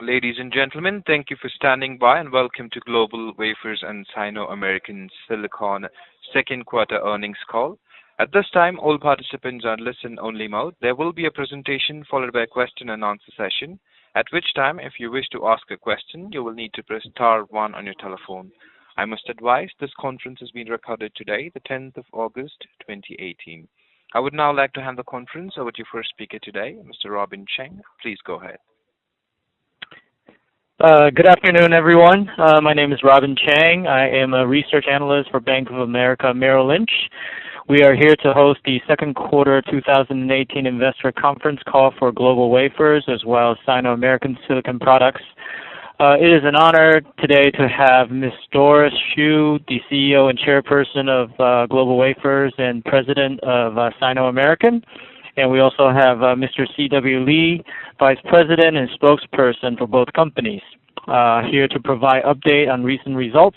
Ladies and gentlemen, thank you for standing by and welcome to Global Wafers and Sino-American Silicon second quarter earnings call. At this time, all participants are in listen-only mode. There will be a presentation followed by a question and answer session, at which time, if you wish to ask a question, you will need to press star 1 on your telephone. I must advise this conference is being recorded today, the 10th of August, 2018. I would now like to hand the conference over to your first speaker today, Mr. Robin Cheng. Please go ahead. Good afternoon, everyone. My name is Robin Chang. I am a research analyst for Bank of America Merrill Lynch. We are here to host the second quarter 2018 investor conference call for Global Wafers as well as Sino-American Silicon Products. It is an honor today to have Ms. Doris Hsu, the CEO and chairperson of Global Wafers and president of Sino-American. And we also have Mr. C.W. Lee, Vice President and spokesperson for both companies, here to provide update on recent results,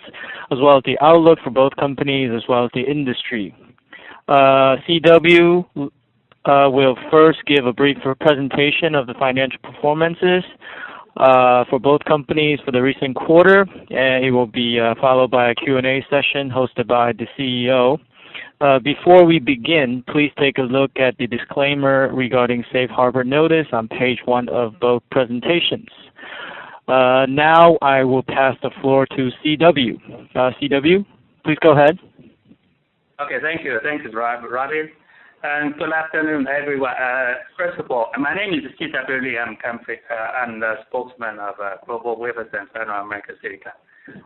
as well as the outlook for both companies, as well as the industry. C.W. will first give a brief presentation of the financial performances for both companies for the recent quarter, and it will be followed by a Q&A session hosted by the CEO. Before we begin, please take a look at the disclaimer regarding Safe Harbor Notice on page 1 of both presentations. Now I will pass the floor to C.W. C.W., please go ahead. Okay, thank you. Thank you, Robin. And good afternoon, everyone. First of all, my name is C.W. Lee. I'm the spokesman of Global Wafers and Sino-American Silicon.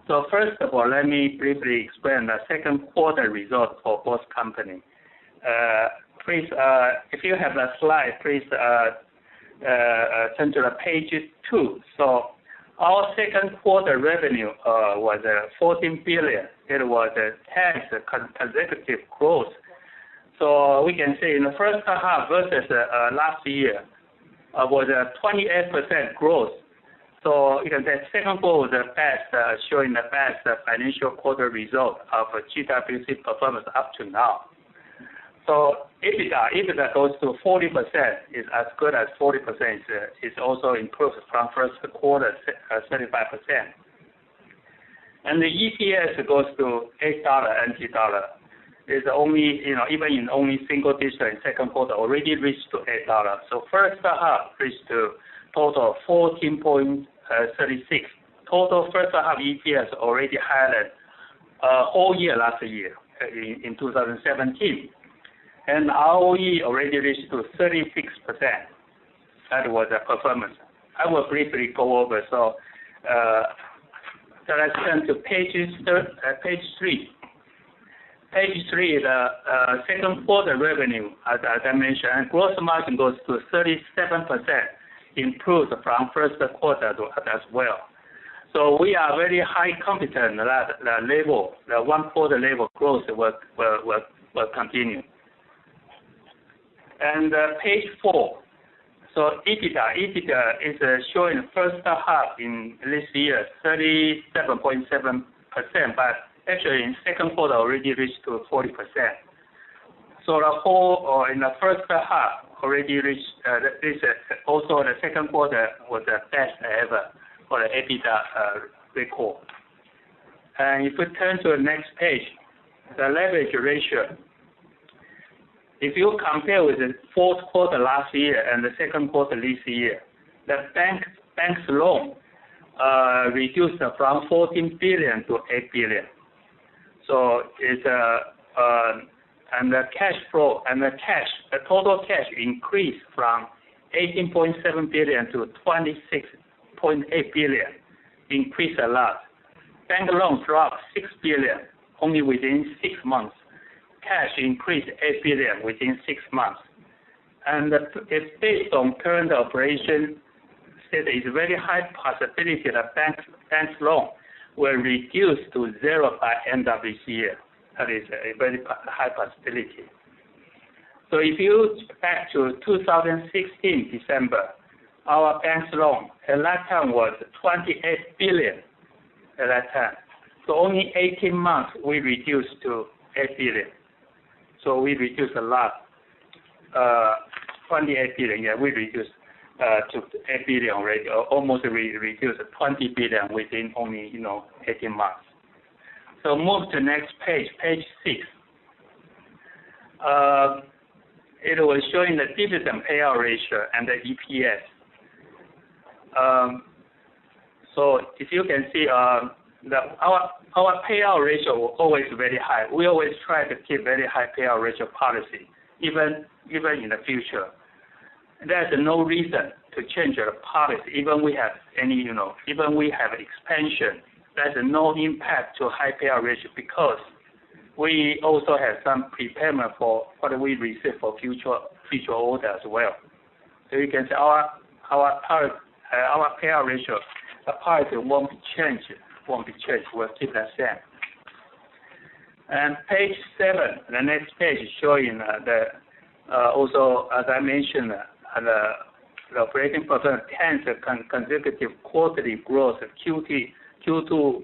So first of all, let me briefly explain the second quarter results for both companies. Please, if you have the slide, please turn to the page 2. So our second quarter revenue was 14 billion. It was a 10th consecutive growth. So we can say in the first half versus last year was a 28% growth. So you can say second quarter was the best, showing the best financial quarter result of GWC performance up to now. So EBITDA goes to 40%, is as good as 40%. It's also improved from first quarter 35%. And the EPS goes to $8 NT dollar. Is only, even in only single digit in second quarter already reached to $8. So first half reached to total 14.36. Total first half EPS already higher than whole year last year in 2017. And ROE already reached to 36%. That was the performance. I will briefly go over. So let's turn to page 3. Page 3, the second quarter revenue, as I mentioned, and gross margin goes to 37%, improved from first quarter as well. So we are very high confident that the level, the 1 quarter level growth will continue. And page 4, so EBITDA is showing first half in this year 37.7%, but actually in second quarter already reached to 40%. So the whole, or in the first half, already reached, also the second quarter was the best ever for the EBITDA record. And if we turn to the next page, the leverage ratio. If you compare with the fourth quarter last year and the second quarter this year, the bank's loan reduced from 14 billion to 8 billion. So it's and the cash flow and the total cash increased from 18.7 billion to 26.8 billion, increased a lot. Bank loan dropped 6 billion only within 6 months. Cash increased 8 billion within 6 months. And it's based on current operation, there is a very high possibility that bank's loan will reduce to 0 by end of this year. That is a very high possibility. So if you back to 2016 December, our bank's loan at that time was 28 billion at that time. So only 18 months we reduced to 8 billion. So we reduced a lot. 28 billion, yeah, we reduced. to 8 billion already, or almost reduced 20 billion within only 18 months. So move to next page, page 6. It was showing the dividend payout ratio and the EPS. So if you can see, our payout ratio was always very high. We always try to keep very high payout ratio policy, even in the future. There's no reason to change the policy, even we have even we have expansion. There's no impact to high payout ratio because we also have some prepayment for what we receive for future order as well. So you can say our payout ratio, the policy won't be changed. We'll keep the same. And page 7, the next page is showing also, as I mentioned, the operating performance 10th consecutive quarterly growth. Q2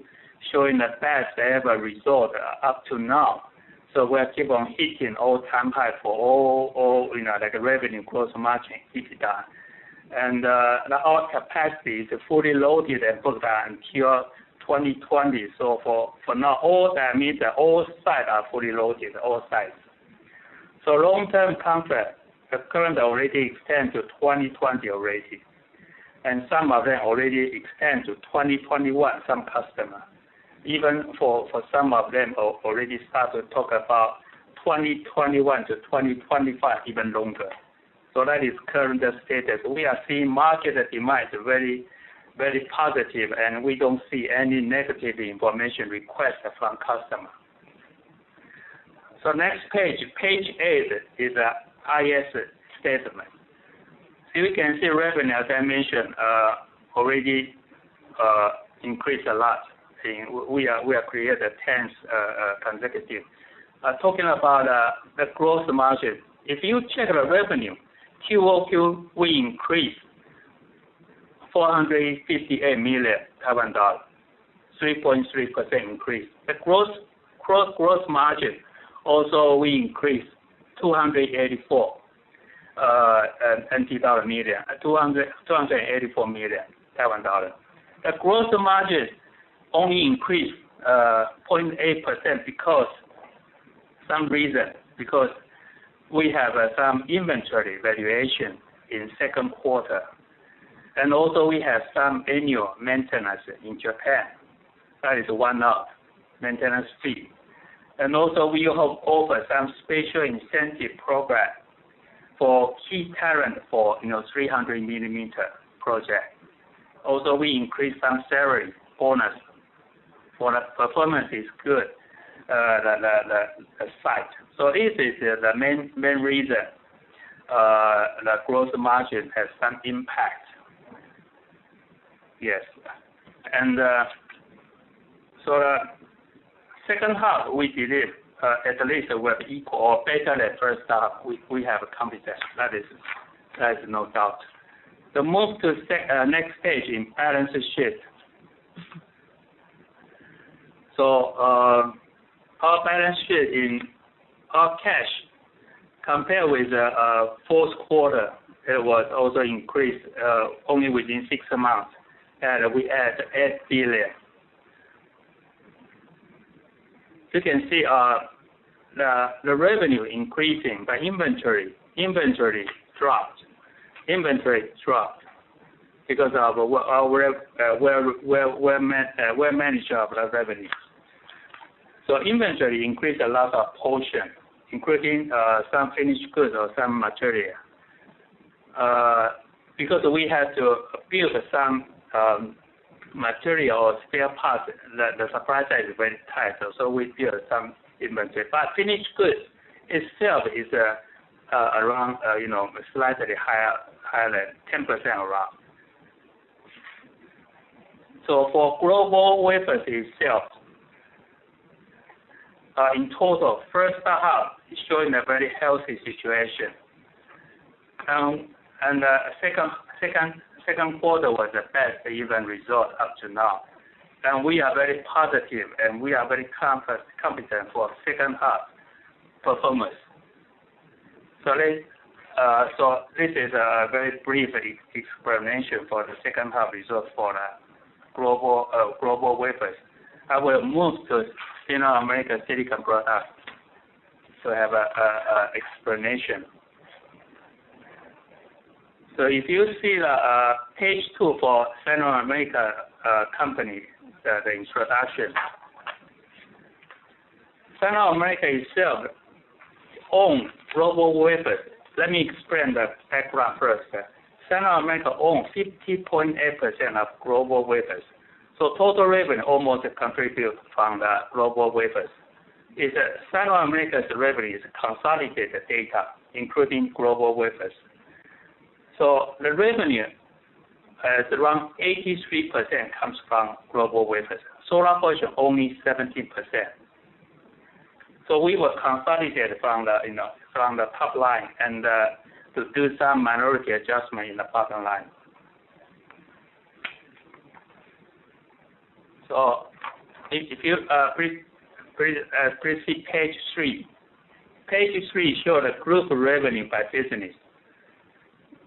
showing the best ever result up to now. So we'll keep on hitting all-time high for all like revenue, gross margin, EBITDA. And our capacity is fully loaded and booked until 2020. So for now, all that means that all sites are fully loaded, all sites. So long-term contract, the current already extend to 2020 already. And some of them already extend to 2021, some customers. Even for some of them already start to talk about 2021 to 2025, even longer. So that is current status. We are seeing market demand very, very positive, and we don't see any negative information request from customers. So next page, page 8 is a IS statement. So you can see revenue, as I mentioned, already increased a lot. We are created the 10th consecutive. Talking about the gross margin, if you check the revenue, QOQ we increased 458 million Taiwan dollars, 3.3% increase. The gross margin also we increased 284 million, 284 million Taiwan dollars. The gross margin only increased 0.8% because we have some inventory valuation in second quarter, and also we have some annual maintenance in Japan. That is one-off maintenance fee, and also we have offered some special incentive program for key talent for 300 millimeter project. Also we increased some salary bonus for the performance is good, the site. So this is the main reason the gross margin has some impact. Yes, and so the second half we believe at least will be equal or better than first half. We have confidence. That is no doubt. So move to next page in balance sheet. So our balance sheet in our cash compared with the fourth quarter, it was also increased only within 6 months, and we add 8 billion. You can see the revenue increasing, but inventory dropped. Inventory dropped because of our well managed of the revenue. So inventory increased a lot of portion, including some finished goods or some material. Because we had to build some material or spare parts, the supply side is very tight, so we build some inventory. But finished goods itself is around, slightly higher than 10% around. So for global wafers itself, in total, first half is showing a very healthy situation, and the second quarter was the best even result up to now. And we are very positive and we are very confident for second half performance. So So this is a very brief explanation for the second half results for the global wafers. I will move to Sino American silicon products to have a explanation. So if you see the page 2 for Sino America company, the introduction. Sino America itself owns global wafers. Let me explain the background first. Sino America owns 50.8% of global wafers. So total revenue almost contribute from the global wafers. Sino America's revenue is consolidated data, including global wafers. So the revenue is around 83% comes from global wafers. Solar portion only 17%. So we will consolidate from the top line and to do some minority adjustment in the bottom line. So if you please see page 3. Page 3 shows the group revenue by business.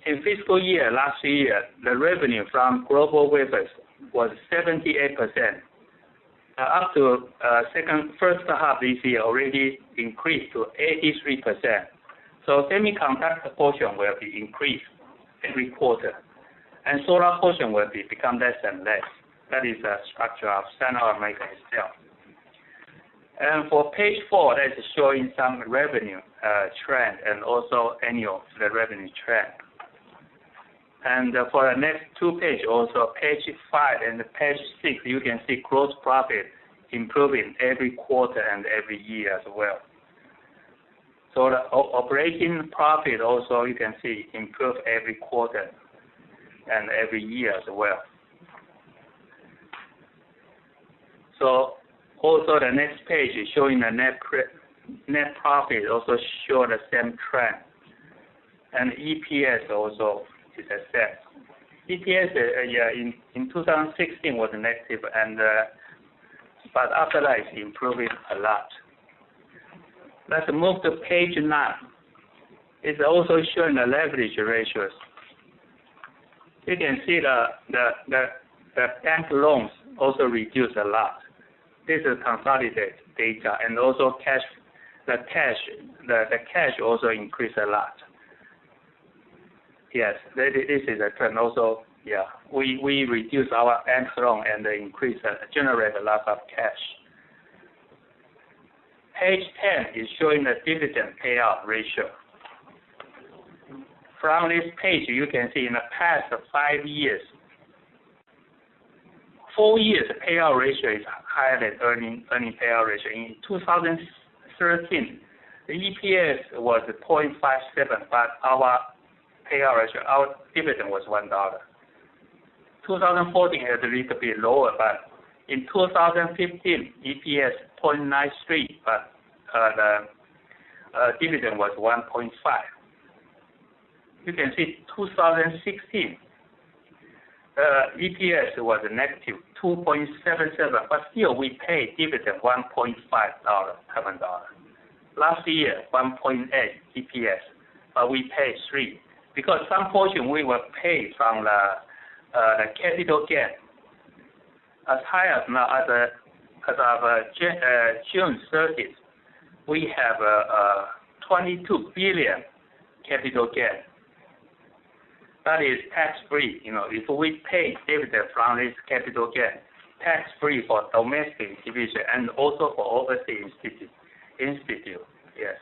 In fiscal year last year, the revenue from global wafers was 78%. Up to first half this year already increased to 83%. So semiconductor portion will be increased every quarter, and solar portion will become less and less. That is the structure of Sino America itself. And for page 4, that is showing some revenue trend and also annual revenue trend. And for the next 2 pages, also page 5 and page 6, you can see gross profit improving every quarter and every year as well. So the operating profit also you can see improve every quarter and every year as well. So also the next page is showing the net profit also show the same trend, and EPS also is the same. EPS in 2016 was negative, and but after that it's improving a lot. Let's move to page 9. It's also showing the leverage ratios. You can see the bank loans also reduce a lot. This is consolidated data, and also the cash also increase a lot. Yes, this is a trend also. Yeah, we reduce our bank loan and generate a lot of cash. Page 10 is showing the dividend payout ratio. From this page, you can see in the past 5 years, 4 years payout ratio is higher than earning payout ratio. In 2013, the EPS was 0.57, but our payout ratio, our dividend was $1. 2014 is a little bit lower, but in 2015, EPS 0.93, but the dividend was 1.5. You can see 2016, EPS was negative 2.77, but still we paid dividend $1.5 $7. Last year 1.8 EPS, but we paid 3 because some portion we were paid from the capital gain. As high as now, as of June 30th, we have 22 billion capital gain. That is tax-free. If we pay dividend from this capital gain, tax-free for domestic division and also for overseas institute. Yes.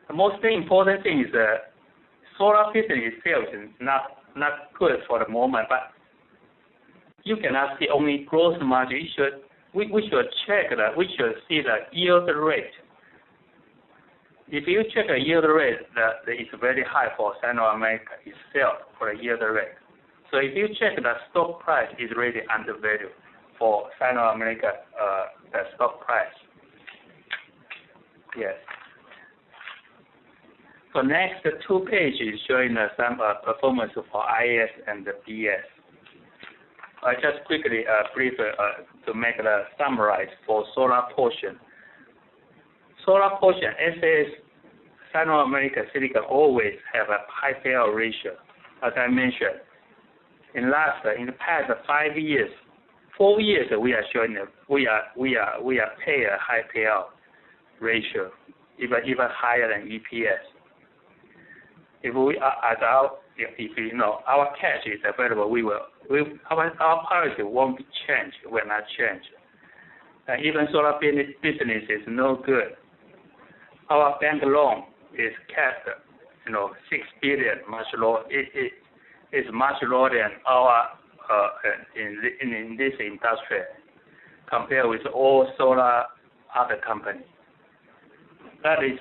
The most important thing is solar business itself is not good for the moment, but you cannot see only gross margin. We should check that. We should see the yield rate. If you check the yield rate, it's very high for Sino America itself for the yield rate. So if you check the stock price is really undervalued for Sino America, the stock price. Yes. So next 2 pages showing some performance for IS and the BS. I just quickly brief to make the summarize for solar portion. Solar portion SAS Sino America Silicon always have a high payout ratio, as I mentioned. In the past 5 years, 4 years, we are showing we are pay a high payout ratio, even higher than EPS. If you know our cash is available, our policy won't be changed. Will not change. Even solar business is no good. Our bank loan is capped, 6 billion, much low. It is much lower than our in this industry compared with all solar other companies. That is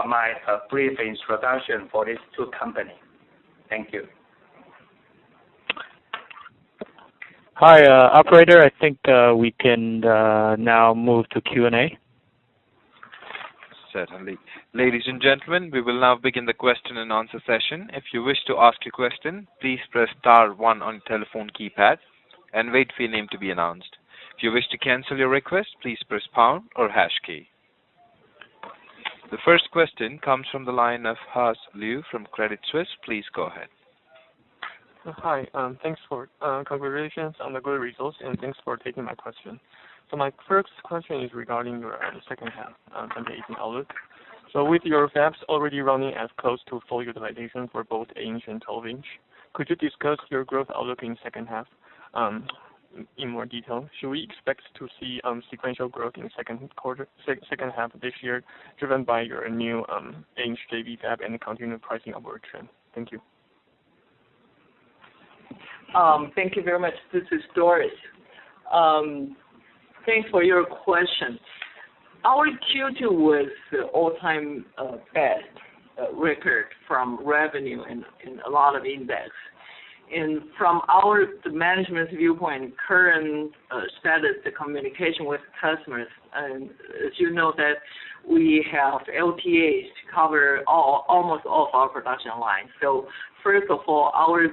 my brief introduction for these two companies. Thank you. Hi, operator. I think we can now move to Q&A. Certainly. Ladies and gentlemen, we will now begin the question and answer session. If you wish to ask a question, please press *1 on your telephone keypad and wait for your name to be announced. If you wish to cancel your request, please press pound or hash key. The first question comes from the line of Haas Liu from Credit Suisse. Please go ahead. Hi. Thanks for congratulations on the good results, and thanks for taking my question. So my first question is regarding your second half 2018 outlook. So with your fabs already running as close to full utilization for both 8-inch and 12-inch, could you discuss your growth outlook in second half in more detail? Should we expect to see sequential growth in second half of this year, driven by your new 8-inch JV fab and the continued pricing upward trend? Thank you. Thank you very much. This is Doris. Thanks for your question. Our Q2 was the all-time best record from revenue and a lot of index. And from the management's viewpoint, current status, the communication with customers, and as you know that we have LTAs to cover almost all of our production lines. So first of all, our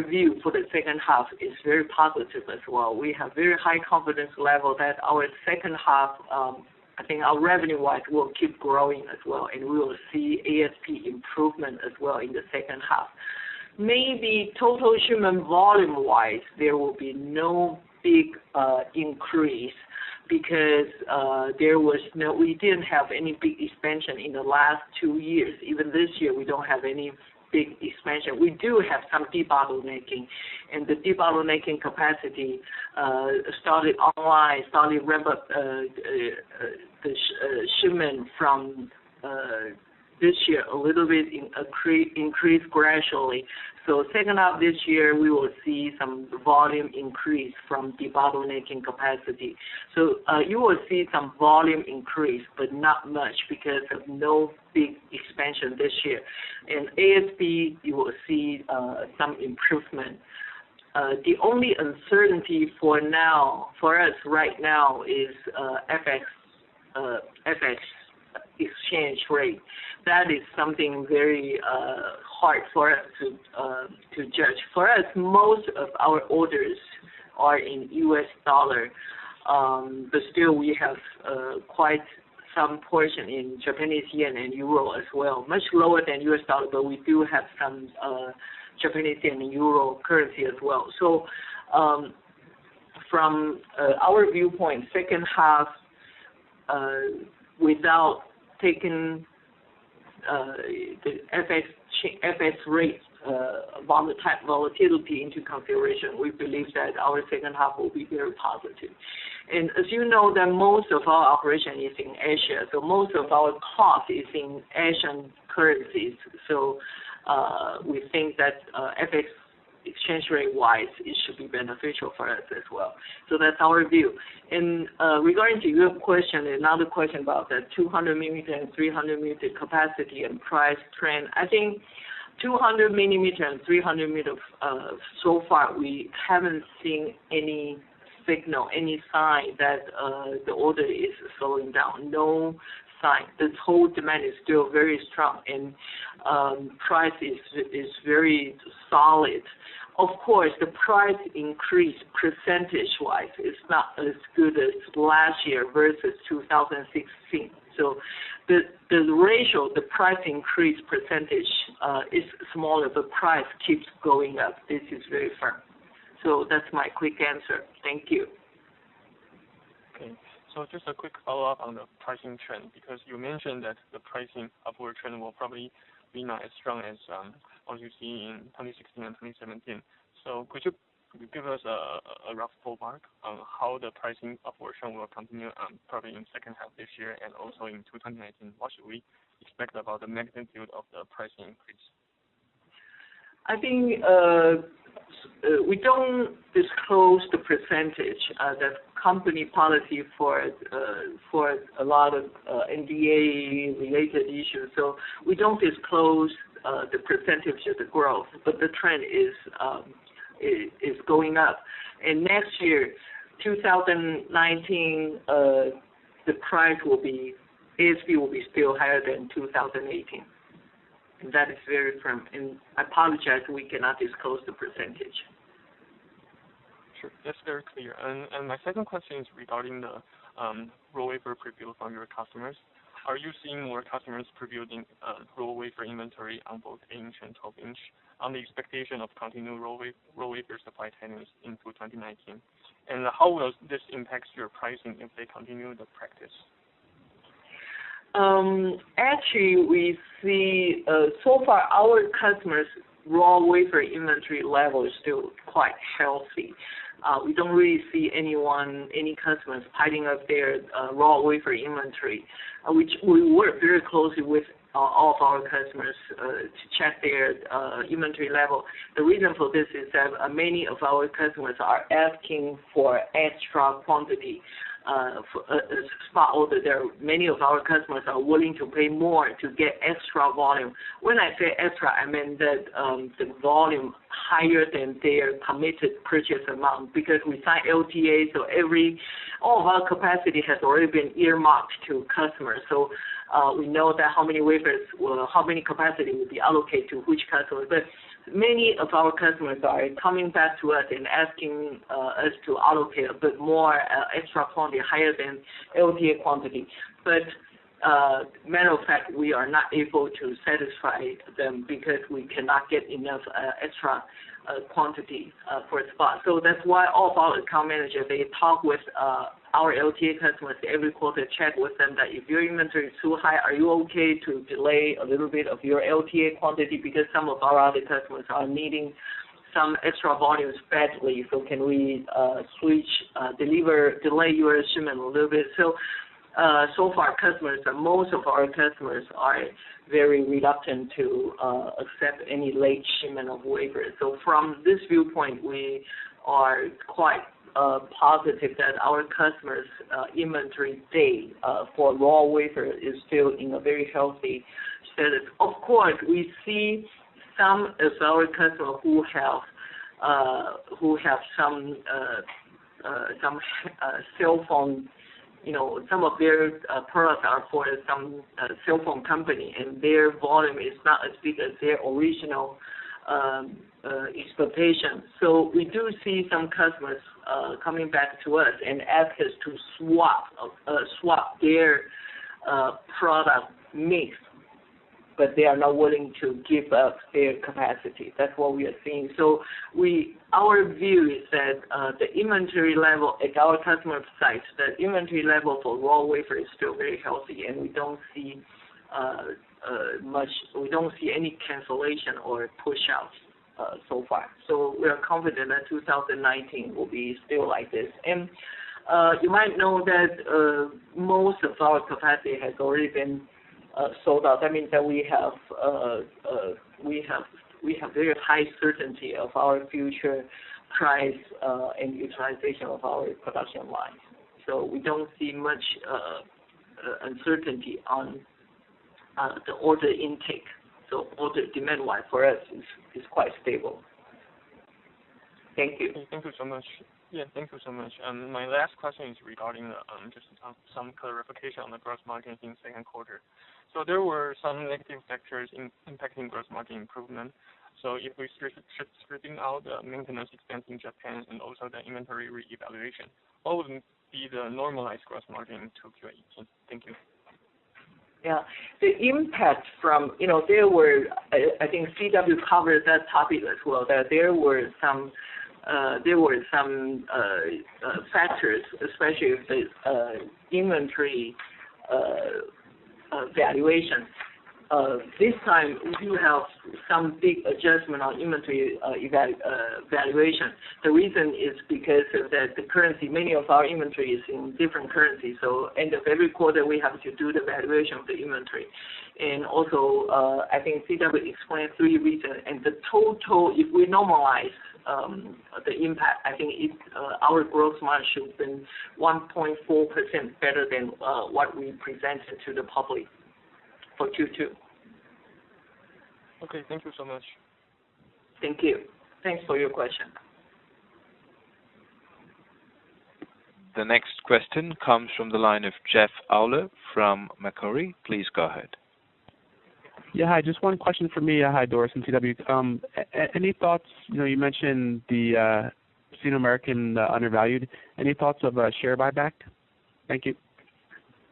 view for the second half is very positive as well. We have very high confidence level that our second half, I think our revenue-wise will keep growing as well, and we will see ASP improvement as well in the second half. Maybe total shipment volume-wise, there will be no big increase because we didn't have any big expansion in the last 2 years. Even this year, we don't have any big expansion. We do have some debottlenecking, and the debottlenecking capacity started ramp up the shipment from this year a little bit increase gradually. So second half this year, we will see some volume increase from debottlenecking capacity. So you will see some volume increase, but not much because of no big expansion this year. And ASP, you will see some improvement. The only uncertainty for us right now is FX exchange rate. That is something very hard for us to judge. For us, most of our orders are in U.S. dollar, but still we have quite some portion in Japanese yen and euro as well. Much lower than U.S. dollar, but we do have some Japanese yen and euro currency as well. So from our viewpoint, second half, without taking the FX rate volatility into consideration, we believe that our second half will be very positive. And as you know, that most of our operation is in Asia, so most of our cost is in Asian currencies. So we think that FX exchange rate-wise, it should be beneficial for us as well. So that's our view. And regarding to your question, another question about the 200 millimeter and 300 millimeter capacity and price trend, I think 200 millimeter and 300 millimeter, so far we haven't seen any signal, any sign that the order is slowing down. No sign. The whole demand is still very strong, and price is very solid. Of course, the price increase percentage-wise is not as good as last year versus 2016. So the ratio, the price increase percentage is smaller, but price keeps going up. This is very firm. So that's my quick answer. Thank you. Okay. So just a quick follow-up on the pricing trend, because you mentioned that the pricing upward trend will probably be not as strong as what you see in 2016 and 2017. So could you give us a rough ballpark on how the pricing upward trend will continue probably in second half this year and also into 2019? What should we expect about the magnitude of the pricing increase? I think we don't disclose the percentage. That's company policy for a lot of NDA-related issues. So we don't disclose the percentage of the growth, but the trend is going up. And next year, 2019, the price will be, ASP will be still higher than 2018. And that is very firm. And I apologize, we cannot disclose the percentage. Sure, that's very clear. And my second question is regarding the raw wafer pre-build from your customers. Are you seeing more customers pre-building raw wafer inventory on both 8-inch and 12-inch on the expectation of continued raw wafer supply tightness into 2019? And how will this impact your pricing if they continue the practice? Actually, we see so far our customers' raw wafer inventory level is still quite healthy. We don't really see any customers piling up their raw wafer inventory, which we work very closely with all of our customers to check their inventory level. The reason for this is that many of our customers are asking for extra quantity. For spot order, many of our customers are willing to pay more to get extra volume. When I say extra, I mean that the volume higher than their committed purchase amount, because we sign LTA, so all of our capacity has already been earmarked to customers. So we know that how many capacity will be allocated to which customer. But many of our customers are coming back to us and asking us to allocate a bit more extra quantity higher than LTA quantity. But matter of fact, we are not able to satisfy them because we cannot get enough extra quantity for spot. So that's why all of our account managers, they talk with our LTA customers every quarter, check with them that if your inventory is too high, are you okay to delay a little bit of your LTA quantity, because some of our other customers are needing some extra volumes badly. So can we delay your shipment a little bit? So far, most of our customers are very reluctant to accept any late shipment of wafers. So from this viewpoint, we are quite positive that our customers' inventory day for raw wafer is still in a very healthy status. Of course, we see some of our customers who have some cell phone. Some of their products are for some cell phone company, and their volume is not as big as their original expectation. So we do see some customers coming back to us and ask us to swap their product mix, but they are not willing to give up their capacity. That's what we are seeing. So our view is that the inventory level at our customer sites, the inventory level for raw wafer is still very healthy, and we don't see we don't see any cancellation or push outs so far. So we are confident that 2019 will be still like this. And you might know that most of our capacity has already been sold out. That means that we have very high certainty of our future price and utilization of our production lines. So we don't see much uncertainty on the order intake. So order demand-wise for us is quite stable. Thank you. Okay, thank you so much. Yeah, thank you so much. My last question is regarding just some clarification on the gross margin in second quarter. So there were some negative factors impacting gross margin improvement. So if we stripping out the maintenance expense in Japan and also the inventory reevaluation, what would be the normalized gross margin in 2Q18? Thank you. Yeah, the impact from, there were, I think CW covered that topic as well, that there were some factors, especially with the inventory valuation. This time we do have some big adjustment on inventory valuation. The reason is because of that the currency, many of our inventory is in different currencies. So end of every quarter we have to do the valuation of the inventory. And also, I think CW explained 3 reasons. And the total, if we normalize the impact, I think our gross margin should have been 1.4% better than what we presented to the public for Q2. Okay, thank you so much. Thank you. Thanks for your question. The next question comes from the line of Jeff Owler from Macquarie. Please go ahead. Yeah, hi. Just one question for me. Hi, Doris and CW. Any thoughts? You mentioned the Sino American undervalued. Any thoughts of a share buyback? Thank you.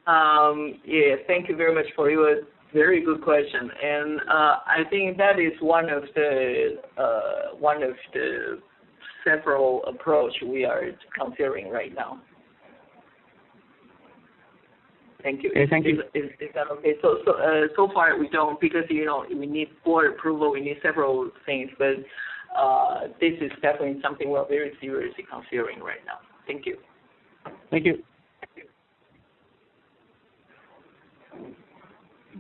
Yeah, thank you very much for your very good question. And I think that is one of the several approach we are considering right now. Thank you. Okay, thank you. Is that okay? So far we don't, because we need board approval, we need several things, but this is definitely something we're very seriously considering right now. Thank you. Thank you.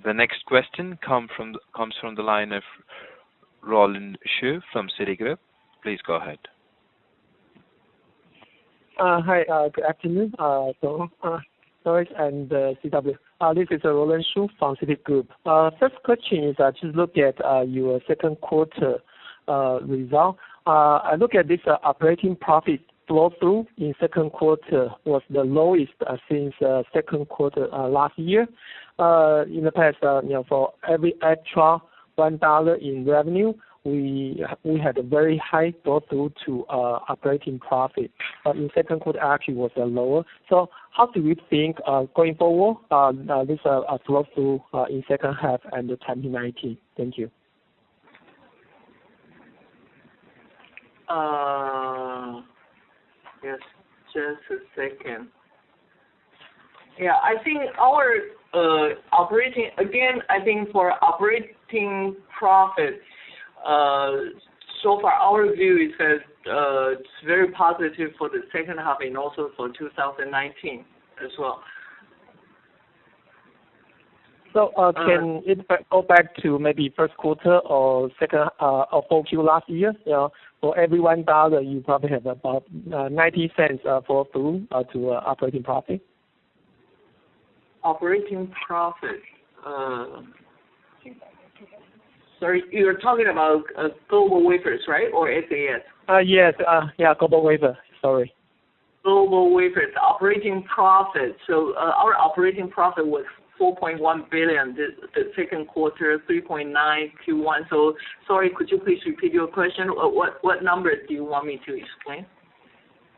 The next question comes from the line of Roland Shu from Citigroup. Please go ahead. Hi, good afternoon. Doris and CW. This is Roland Shu from Citigroup. First question is just look at your second quarter result. I look at this operating profit flow through in second quarter was the lowest since second quarter last year. In the past, for every extra $1 in revenue, we had a very high flow through to operating profit. But in second quarter actually was lower. So how do you think going forward this flow through in second half and 2019? Thank you. Yes, just a second. Yeah, I think our operating, again, I think for operating profit, so far our view is that it's very positive for the second half and also for 2019 as well. So can it go back to maybe first quarter or second or 4Q last year? For every $1, you probably have about 90 cents flow through to operating profit. Operating profit. Sorry, you're talking about Global Wafers, right, or SAS? Yes. Global Wafer. Sorry. Global Wafers operating profit. So our operating profit was 4.1 billion the second quarter, 3.9 Q1. So sorry, could you please repeat your question? What number do you want me to explain?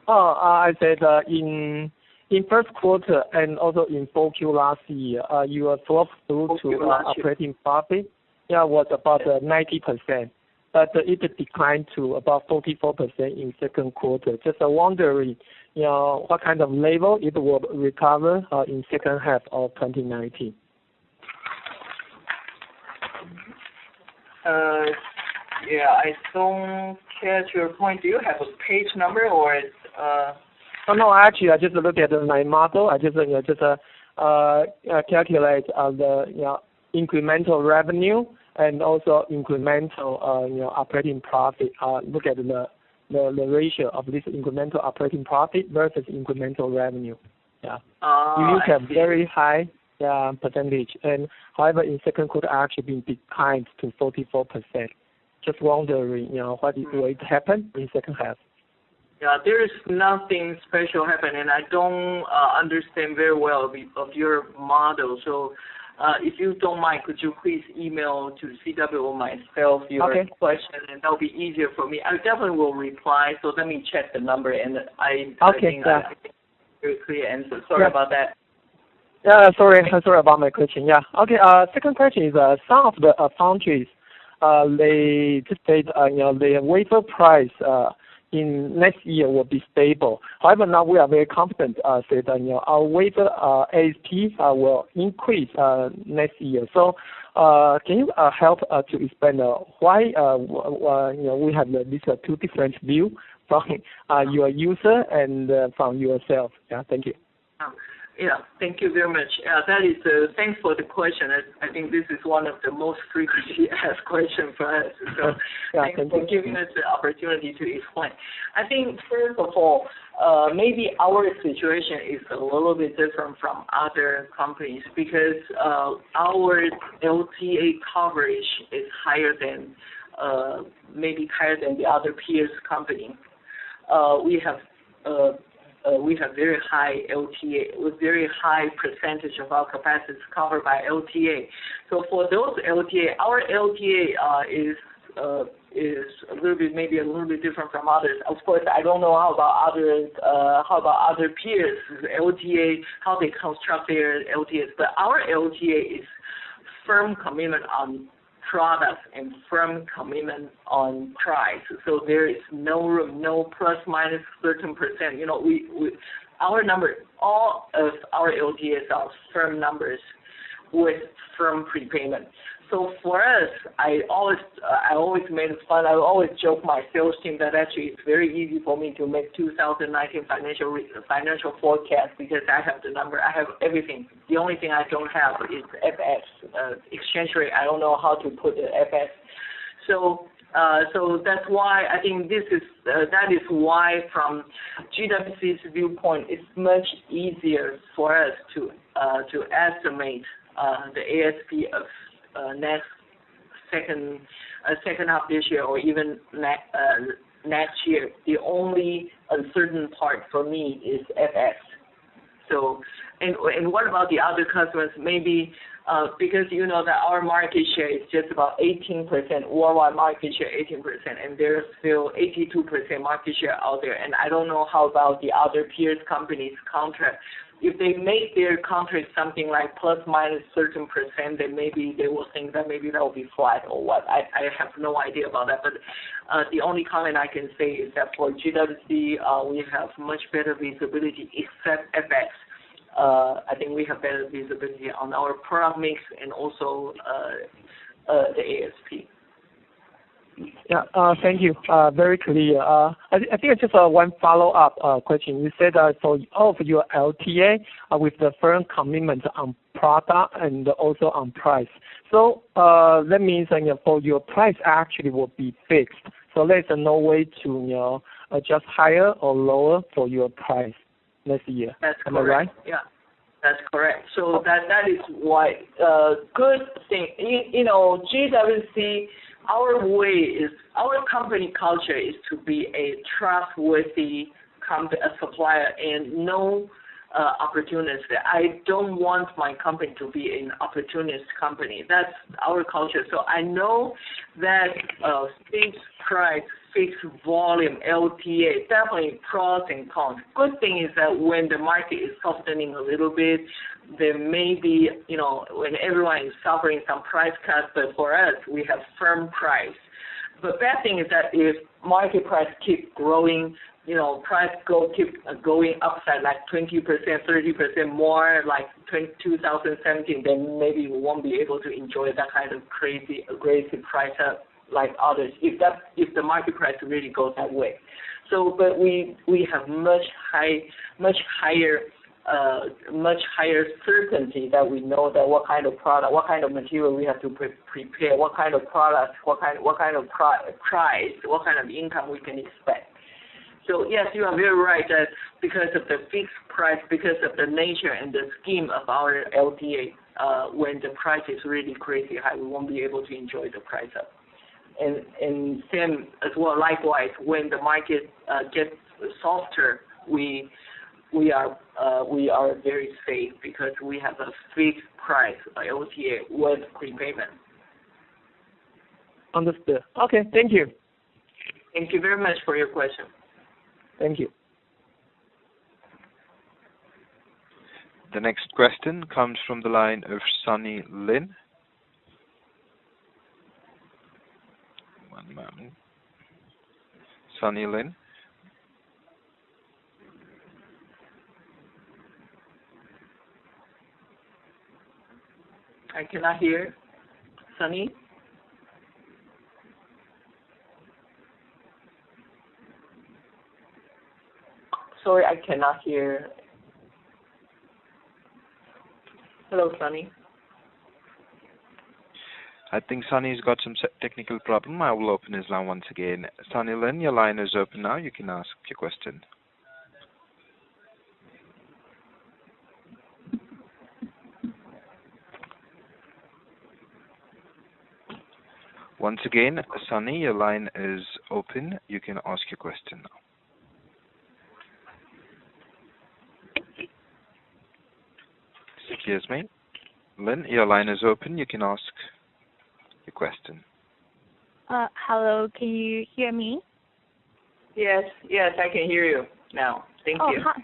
I said in first quarter and also in 4Q last year, your flow through to operating profit was about 90%, but it declined to about 44% in second quarter. Just wondering, what kind of level it will recover in second half of 2019. I don't catch your point. Do you have a page number or it's? No, actually, I just look at my model. I just calculate the incremental revenue and also incremental operating profit. Look at the ratio of this incremental operating profit versus incremental revenue. You have very high percentage, and however in second quarter actually been declined to 44%. Just wondering, what will happen in second half? Yeah, there is nothing special happening, and I don't understand very well of your model. So if you don't mind, could you please email to CW or myself your question, and that'll be easier for me. I definitely will reply. So let me check the number, and I think I very clear answer. Sorry about that. Yeah, sorry about my question. Yeah. Okay. Second question is some of the foundries, they just said the wafer price in next year will be stable. However, now we are very confident say that our wafer ASP will increase next year. So can you help to explain why we have this two different view from your user and from yourself? Yeah. Thank you. Yeah, thank you very much. That is, thanks for the question. I think this is one of the most frequently asked questions for us. So thanks for giving us the opportunity to explain. I think, first of all, maybe our situation is a little bit different from other companies because our LTA coverage is higher than, maybe higher than the other peers company. We have very high LTA, with very high percentage of our capacity covered by LTA. So for those LTA, our LTA is a little bit, maybe a little bit different from others. Of course, I don't know how about other peers LTA, how they construct their LTAs, but our LTA is firm commitment on products and firm commitment on price. So there is no room, no plus minus certain percent. Our number, all of our LTAs are firm numbers with firm prepayment. So for us, I always made fun. I always joke my sales team that actually it's very easy for me to make 2019 financial forecast because I have the number, I have everything. The only thing I don't have is FX exchange rate. I don't know how to put the FX. So that's why I think that is why from GWC's viewpoint, it's much easier for us to estimate the ASP of next second half this year or even next year. The only uncertain part for me is FX. So and what about the other customers? Maybe because that our market share is just about 18%, worldwide market share 18%, and there's still 82% market share out there. And I don't know how about the other peers companies' contract. If they make their contract something like plus minus certain percent, then maybe they will think that maybe that will be flat or what. I have no idea about that. But the only comment I can say is that for GWC, we have much better visibility except FX. I think we have better visibility on our product mix and also the ASP. Yeah, thank you. Very clear. I think it's just one follow-up question. You said for all of your LTA with the firm commitment on product and also on price. So that means for your price actually will be fixed. So there's no way to adjust higher or lower for your price next year. That's correct. Am I right? Yeah. That's correct. So that is why good thing. GWC. Our company culture is to be a trustworthy supplier and no opportunist. I don't want my company to be an opportunist company. That's our culture. So I know that fixed price, fixed volume, LTA, definitely pros and cons. Good thing is that when the market is softening a little bit, there may be, when everyone is suffering some price cuts, but for us, we have firm price. The bad thing is that if market price keep growing, price keep going upside like 20%, 30% more like 2017, then maybe we won't be able to enjoy that kind of crazy, aggressive price up like others if the market price really goes that way. So, but we have much higher certainty that we know that what kind of product, what kind of material we have to prepare, what kind of product, what kind of price, what kind of income we can expect. So yes, you are very right that because of the fixed price, because of the nature and the scheme of our LTA, when the price is really crazy high, we won't be able to enjoy the price up. And same as well, likewise, when the market gets softer, we are very safe because we have a fixed price LTA with prepayment. Understood. Okay, thank you. Thank you very much for your question. Thank you. The next question comes from the line of Sunny Lin. One moment. Sunny Lin. I cannot hear. Sunny? Sorry, I cannot hear. Hello, Sunny. I think Sunny's got some technical problem. I will open his line once again. Sunny Lin, your line is open now. You can ask your question. Once again, Sunny, your line is open. You can ask your question now. Excuse me. Lynn, your line is open. You can ask your question. Hello, can you hear me? Yes, I can hear you now. Thank you. Hi.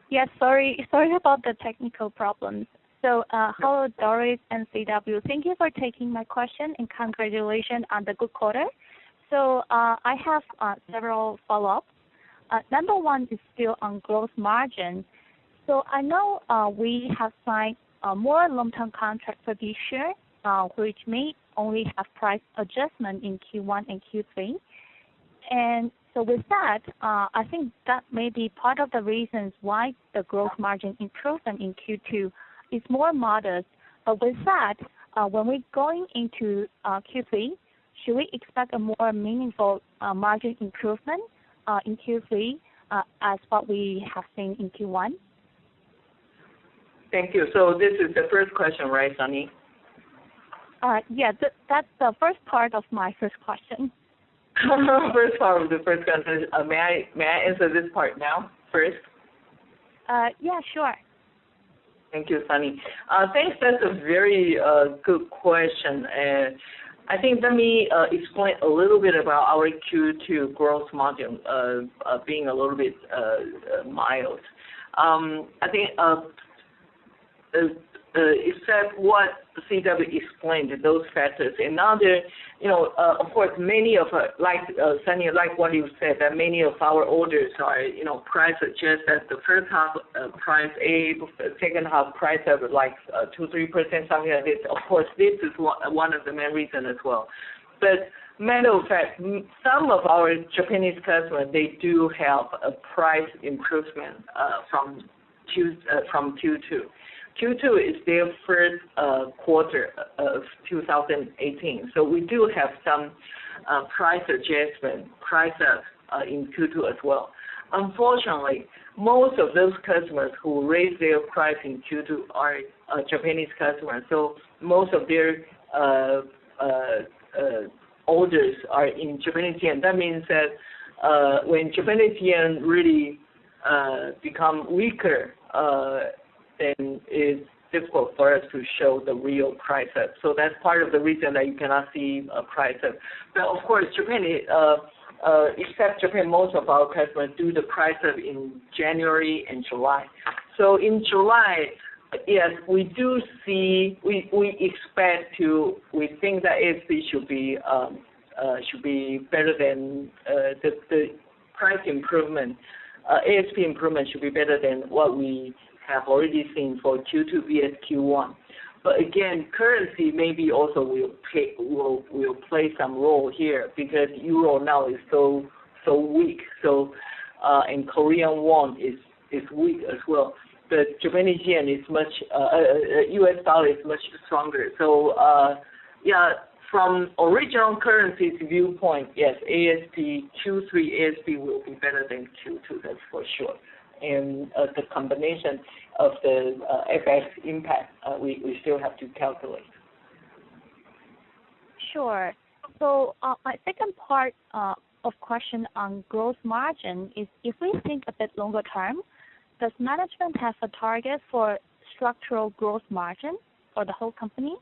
Yes, sorry about the technical problems. So, hello, Doris and CW. Thank you for taking my question and congratulations on the good quarter. So, I have several follow-ups. Number one is still on gross margin. So, I know we have signed more long-term contracts for this year, which may only have price adjustment in Q1 and Q3. And so with that, I think that may be part of the reasons why the gross margin improvement in Q2 is more modest. But with that, when we're going into Q3, should we expect a more meaningful margin improvement in Q3 as what we have seen in Q1? Thank you. So this is the first question, right, Sunny? Yeah, that's the first part of my first question. First part of the first question. May I answer this part now first? Yeah, sure. Thank you, Sunny. Thanks. That's a very good question. I think let me explain a little bit about our Q2 gross margin being a little bit mild. I think except what CW explained, those factors. Another, of course, many of like Sunny, like what you said, that many of our orders are, price adjusted. The first half price A, the second half price of like 2-3%, something like this. Of course, this is one of the main reasons as well. But matter of fact, some of our Japanese customers, they do have a price improvement from Q2. Q2 is their first quarter of 2018, so we do have some price adjustment, price up in Q2 as well. Unfortunately, most of those customers who raise their price in Q2 are Japanese customers, so most of their orders are in Japanese yen. That means that when Japanese yen really become weaker, then it's difficult for us to show the real price up. So that's part of the reason that you cannot see a price up. But of course, Japan, except Japan, most of our customers do the price up in January and July. So in July, yes, we do see, we think that ASP should be better than the price improvement. ASP improvement should be better than what we have already seen for Q2 vs Q1. But again, currency maybe also will play some role here because euro now is so weak. So and Korean won is weak as well. But Japanese yen is much US dollar is much stronger. So from original currency's viewpoint, yes, Q3 ASP will be better than Q2, that's for sure. And the combination of the FX impact, we still have to calculate. Sure. So my second part of question on gross margin is if we think a bit longer term, does management have a target for structural gross margin for the whole company?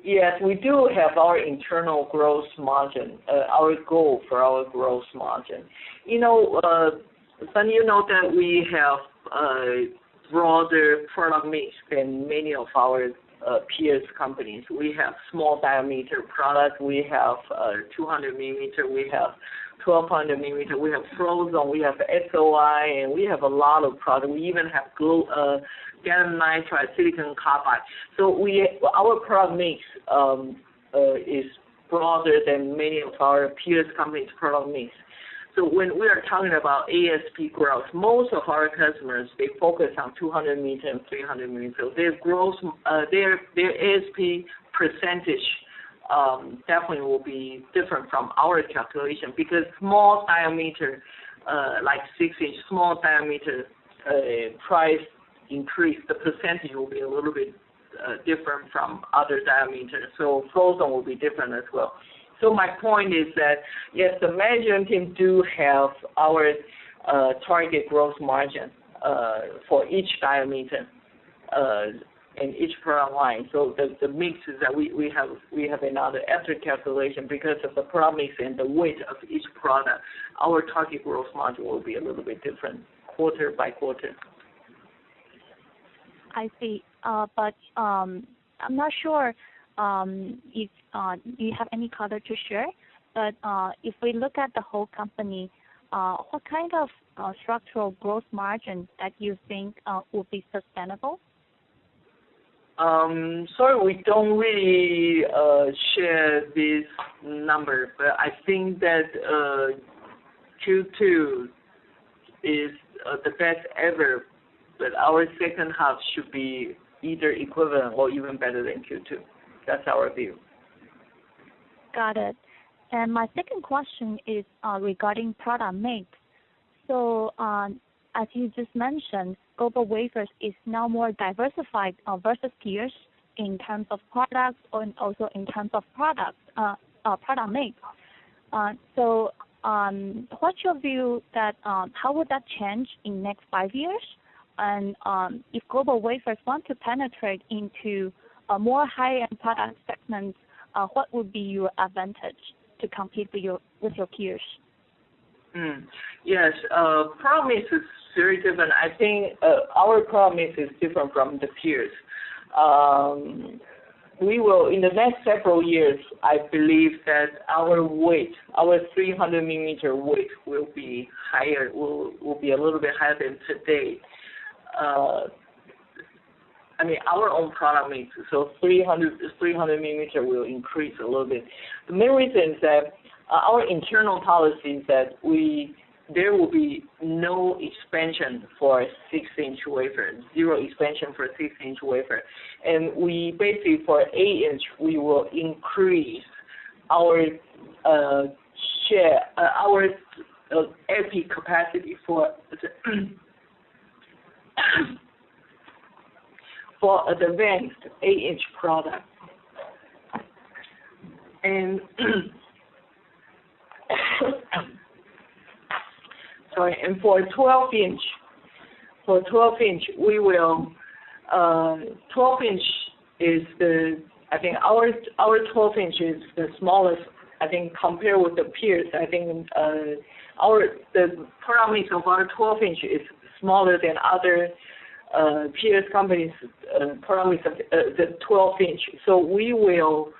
Yes, we do have our internal gross margin, our goal for our gross margin. But you know that we have a broader product mix than many of our peers companies. We have small diameter product, we have 200 millimeter, we have 1200 millimeter, we have frozen, we have SOI, and we have a lot of product. We even have gallium nitride, silicon carbide. So our product mix is broader than many of our peers companies' product mix. So when we are talking about ASP growth, most of our customers, they focus on 200 millimeter and 300 millimeter. So their growth, their ASP percentage definitely will be different from our calculation, because small diameter, like 6-inch, small diameter price increase, the percentage will be a little bit different from other diameters. So frozen will be different as well. So my point is that, yes, the management team do have our target gross margin for each diameter in each product line. So the mix is that we have another after calculation because of the product mix and the weight of each product. Our target gross margin will be a little bit different quarter by quarter. I see. But I'm not sure if you have any color to share. But if we look at the whole company, what kind of structural growth margin that you think will be sustainable? Sorry, we don't really share this number, but I think that Q2 is the best ever, but our second half should be either equivalent or even better than Q2. That's our view. Got it. And my second question is regarding product mix. So as you just mentioned, GlobalWafers is now more diversified versus peers in terms of products and also in terms of product mix. So what's your view that how would that change in next 5 years? And if GlobalWafers want to penetrate into a more high-end product segments, what would be your advantage to compete with your peers? Yes, product mix is very different. I think our product mix is different from the peers. We will, in the next several years, I believe that our weight, our 300 millimeter weight will be higher, will be a little bit higher than today. I mean, our own product mix, so 300 millimeter will increase a little bit. The main reason is that our internal policy is that there will be no expansion for 6-inch wafer, zero expansion for 6-inch wafer. And we basically, for 8-inch, we will increase our share, our LP capacity for for advanced 8-inch product. And sorry, and for 12-inch, we will 12-inch is I think our 12-inch is the smallest. I think compared with the peers, I think the product mix of our 12-inch is smaller than other peers companies' product mix of the 12-inch. So we will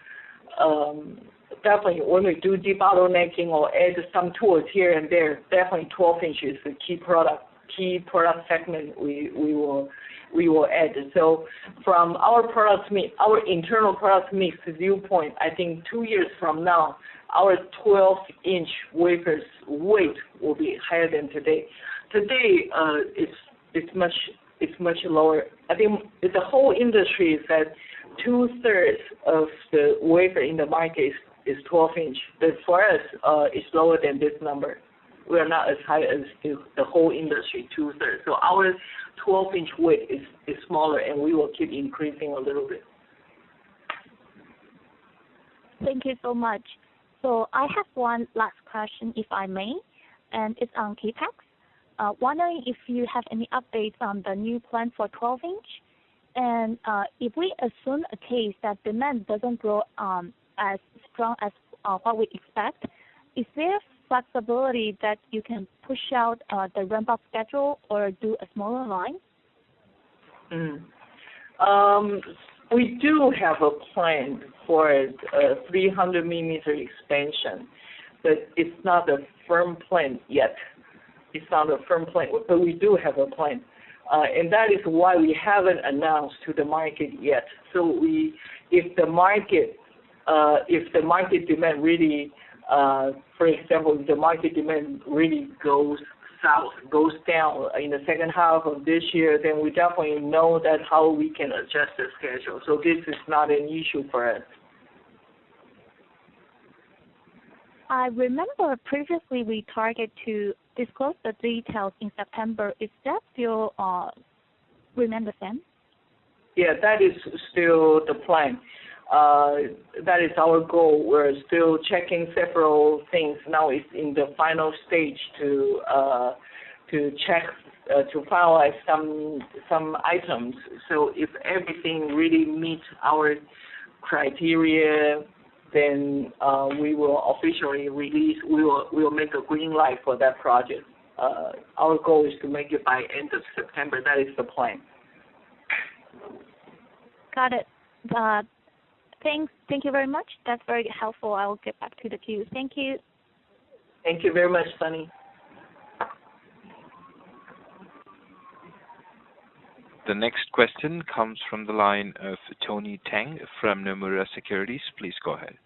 definitely, when we do debottlenecking or add some tools here and there, definitely 12-inch is the key product segment we will add. So from our product mix, our internal product mix viewpoint, I think 2 years from now, our 12-inch wafers weight will be higher than today. Today, it's much lower. I think the whole industry is that 2/3 of the wafer in the market is 12-inch. But for us, it's lower than this number. We are not as high as the whole industry, 2/3. So our 12-inch weight is smaller, and we will keep increasing a little bit. Thank you so much. So I have one last question, if I may, and it's on CAPEX. Wondering if you have any updates on the new plan for 12-inch, and if we assume a case that demand doesn't grow as strong as what we expect, is there flexibility that you can push out the ramp-up schedule or do a smaller line? We do have a plan for a 300 millimeter expansion, but it's not a firm plan yet. It's not a firm plan, but we do have a plan. And that is why we haven't announced to the market yet. So if the market demand really, for example, if the market demand really goes down in the second half of this year, then we definitely know that how we can adjust the schedule. So this is not an issue for us. I remember previously we target to disclose the details in September. Is that still remain the same? Yeah, that is still the plan. That is our goal. We're still checking several things. Now it's in the final stage to check to finalize some items. So if everything really meets our criteria, then we will officially release. We will make a green light for that project. Our goal is to make it by end of September. That is the plan. Got it. Thank you very much. That's very helpful. I will get back to the queue. Thank you. Thank you very much, Sunny. The next question comes from the line of Tony Tang from Nomura Securities. Please go ahead.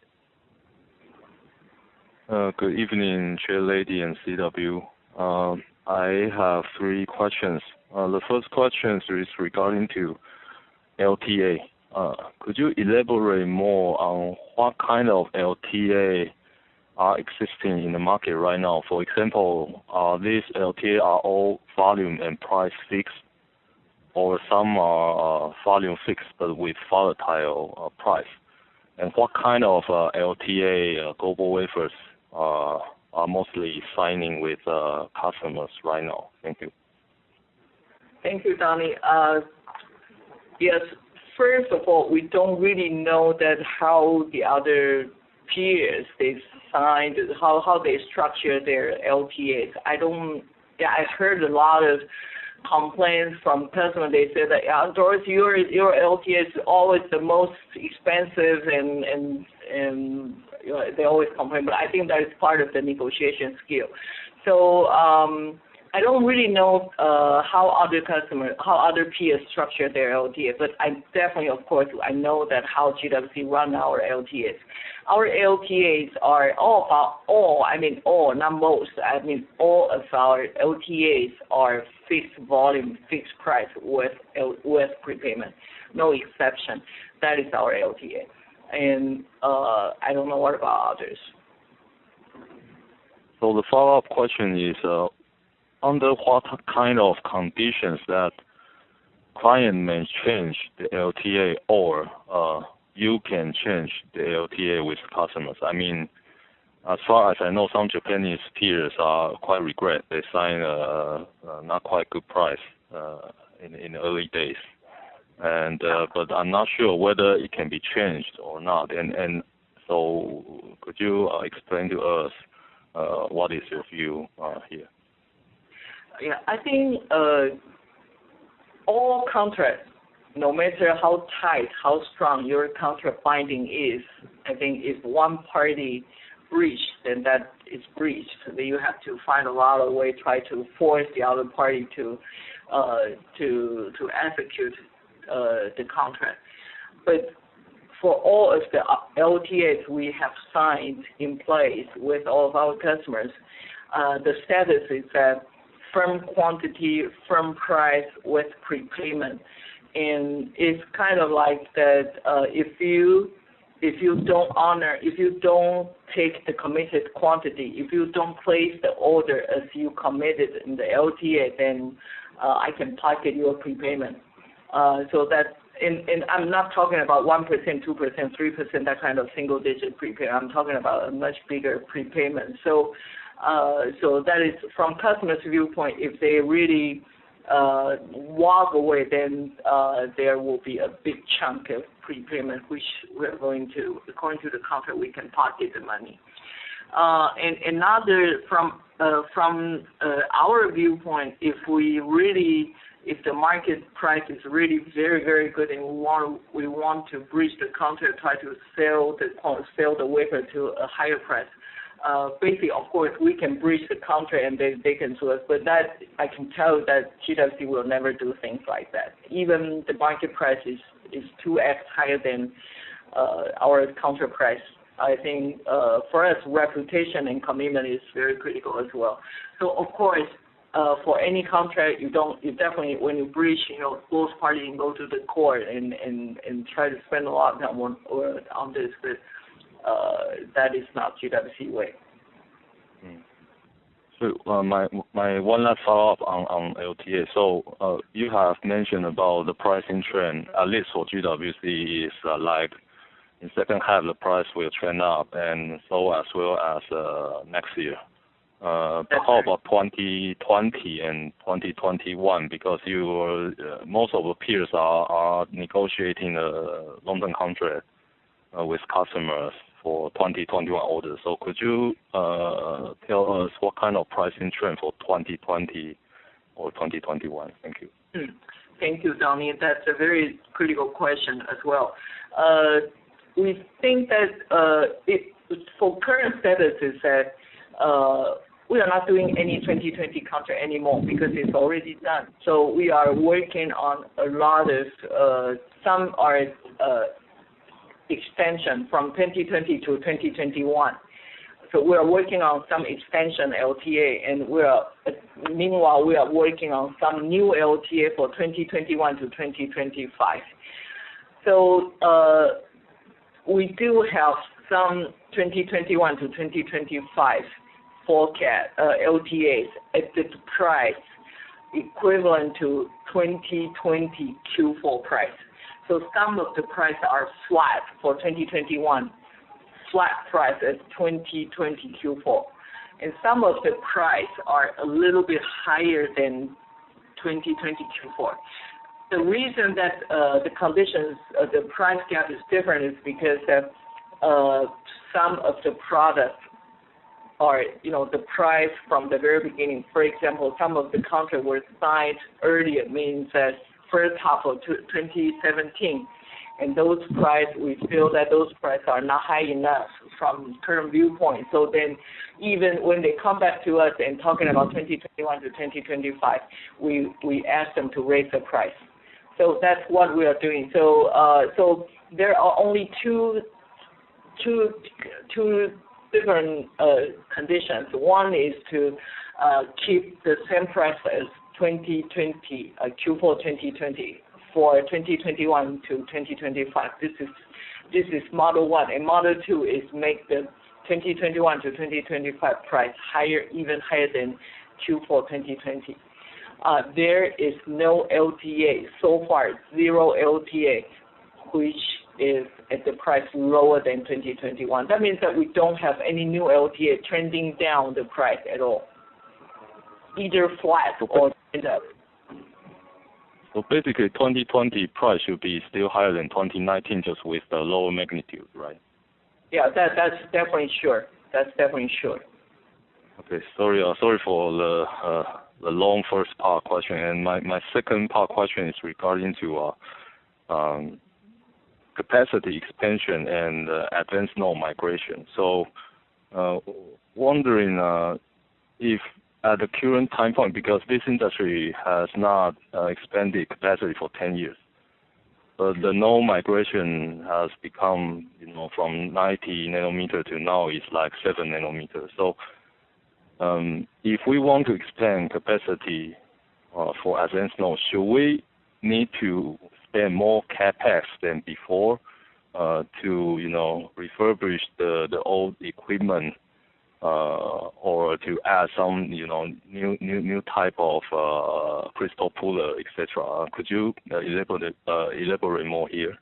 Good evening, Chairlady and CW. I have three questions. The first question is regarding to LTA. Could you elaborate more on what kind of LTA are existing in the market right now? For example, these LTA are all volume and price fixed, or some are volume fixed but with volatile price? And what kind of LTA GlobalWafers are mostly signing with customers right now? Thank you. Thank you, Donnie. Yes, first of all, we don't really know that how the other peers they signed, how they structure their LTAs. I heard a lot of complaints from customers. They said that, Doris, your LTA is always the most expensive, and they always complain. But I think that is part of the negotiation skill. So I don't really know how other peers structure their LTAs, but I definitely, of course, I know that how GWC run our LTAs. Our LTAs are all, not most, all of our LTAs are fixed volume, fixed price with prepayment, no exception. That is our LTA. And I don't know what about others. So the follow-up question is, under what kind of conditions that client may change the LTA, or you can change the LTA with customers? I mean, as far as I know, some Japanese peers are quite regret they signed a not quite good price in the early days, and but I'm not sure whether it can be changed or not. And so, could you explain to us what is your view here? Yeah, I think all contracts, no matter how tight, how strong your contract binding is, I think if one party breached, then that is breached. Then you have to find a lot of ways, try to force the other party to execute the contract. But for all of the LTAs we have signed in place with all of our customers, the status is that firm quantity, firm price with prepayment. And it's kind of like that if you don't take the committed quantity, if you don't place the order as you committed in the LTA, then I can pocket your prepayment. So that, and I'm not talking about 1%, 2%, 3%, that kind of single-digit prepayment. I'm talking about a much bigger prepayment. So that is from customers' viewpoint. If they really walk away, then there will be a big chunk of prepayment, which we're going to, according to the contract, we can pocket the money. And another from our viewpoint, if the market price is really very, very good and we want to breach the contract, try to sell the wafer to a higher price, basically, of course, we can breach the contract and they can sue us. But that I can tell that GWC will never do things like that. Even the market price is 2x higher than our contract price. I think for us, reputation and commitment is very critical as well. So of course, for any contract, you definitely, when you breach, both parties go to the court and try to spend a lot of time on this, but that is not GWC way. So my one last follow-up on LTA. So you have mentioned about the pricing trend, at least for GWC, is like in second half the price will trend up, and so as well as next year. But how about 2020 and 2021? Because most of the peers are negotiating a long-term contract with customers for 2021 orders. So could you tell us what kind of pricing trend for 2020 or 2021? Thank you. Thank you, Donnie. That's a very critical question as well. We think that for current status is that we are not doing any 2020 contract anymore because it's already done. So we are working on a lot of, some are extension from 2020 to 2021. So we are working on some extension LTA, and meanwhile we are working on some new LTA for 2021 to 2025. So we do have some 2021 to 2025 forecast LTAs at the price equivalent to 2020 Q4 price. So some of the price are flat for 2021, flat price at 2020 Q4. And some of the price are a little bit higher than 2020 Q4. The reason that the conditions, the price gap is different is because some of the products are, the price from the very beginning. For example, some of the contracts were signed earlier, means that first half of 2017, and those price, we feel that those prices are not high enough from current viewpoint. So then, even when they come back to us and talking about 2021 to 2025, we ask them to raise the price. So that's what we are doing. So so there are only two different conditions. One is to keep the same price as 2020, Q4 2020 for 2021 to 2025. This is model one, and model two is make the 2021 to 2025 price higher, even higher than Q4 2020. There is no LTA so far, zero LTA, which is at the price lower than 2021. That means that we don't have any new LTA trending down the price at all, either flat or trend up. So basically, 2020 price should be still higher than 2019, just with the lower magnitude, right? Yeah, that's definitely sure. That's definitely sure. Okay, sorry for the long first part question, and my second part question is regarding to capacity expansion and advanced node migration. So, wondering if at the current time point, because this industry has not expanded capacity for 10 years, but the node migration has become, from 90 nanometer to now is like 7 nanometers. So, if we want to expand capacity for advanced nodes, should we need to spend more capex than before to refurbish the old equipment or to add some new type of crystal puller, etc.? Could you elaborate more here?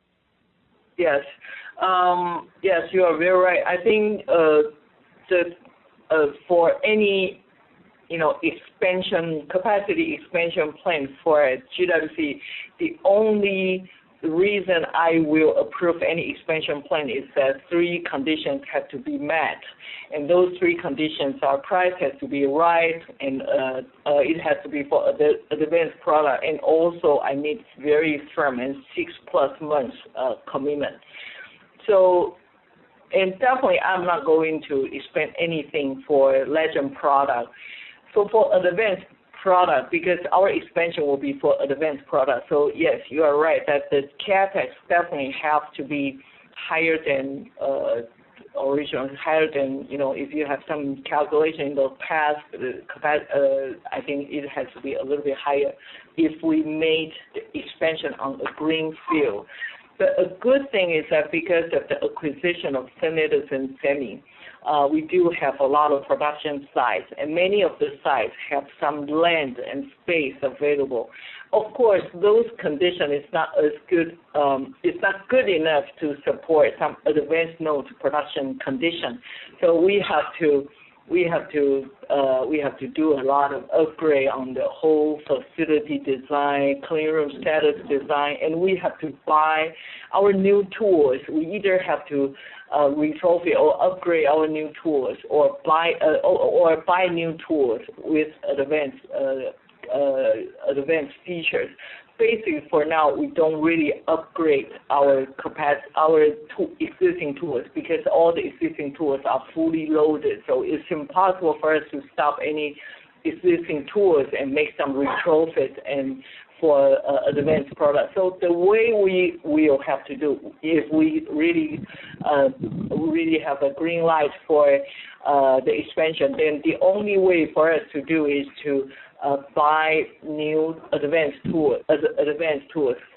Yes, yes, you are very right. I think for any capacity expansion plan for GWC, the only the reason I will approve any expansion plan is that 3 conditions have to be met. And those 3 conditions are price has to be right, and it has to be for advanced product, and also I need very firm and 6+ months commitment. So, and definitely I'm not going to expand anything for legend product. So for advanced product, because our expansion will be for advanced product. So yes, you are right that the capex definitely have to be higher than original, higher than, if you have some calculation in the past, I think it has to be a little bit higher if we made the expansion on a green field. But a good thing is that because of the acquisition of Edison Semi, we do have a lot of production sites, and many of the sites have some land and space available. Of course, those conditions is not as good. It's not good enough to support some advanced node production condition. So we have to do a lot of upgrade on the whole facility design, clean room status design, and we have to buy our new tools. We either have to retrofit or upgrade our new tools, or buy new tools with advanced features. Basically, for now, we don't really upgrade our existing tools because all the existing tools are fully loaded. So it's impossible for us to stop any existing tools and make some retrofit and for advanced products. So the way we will have to do, if we really have a green light for the expansion, then the only way for us to do is to buy new advanced tools.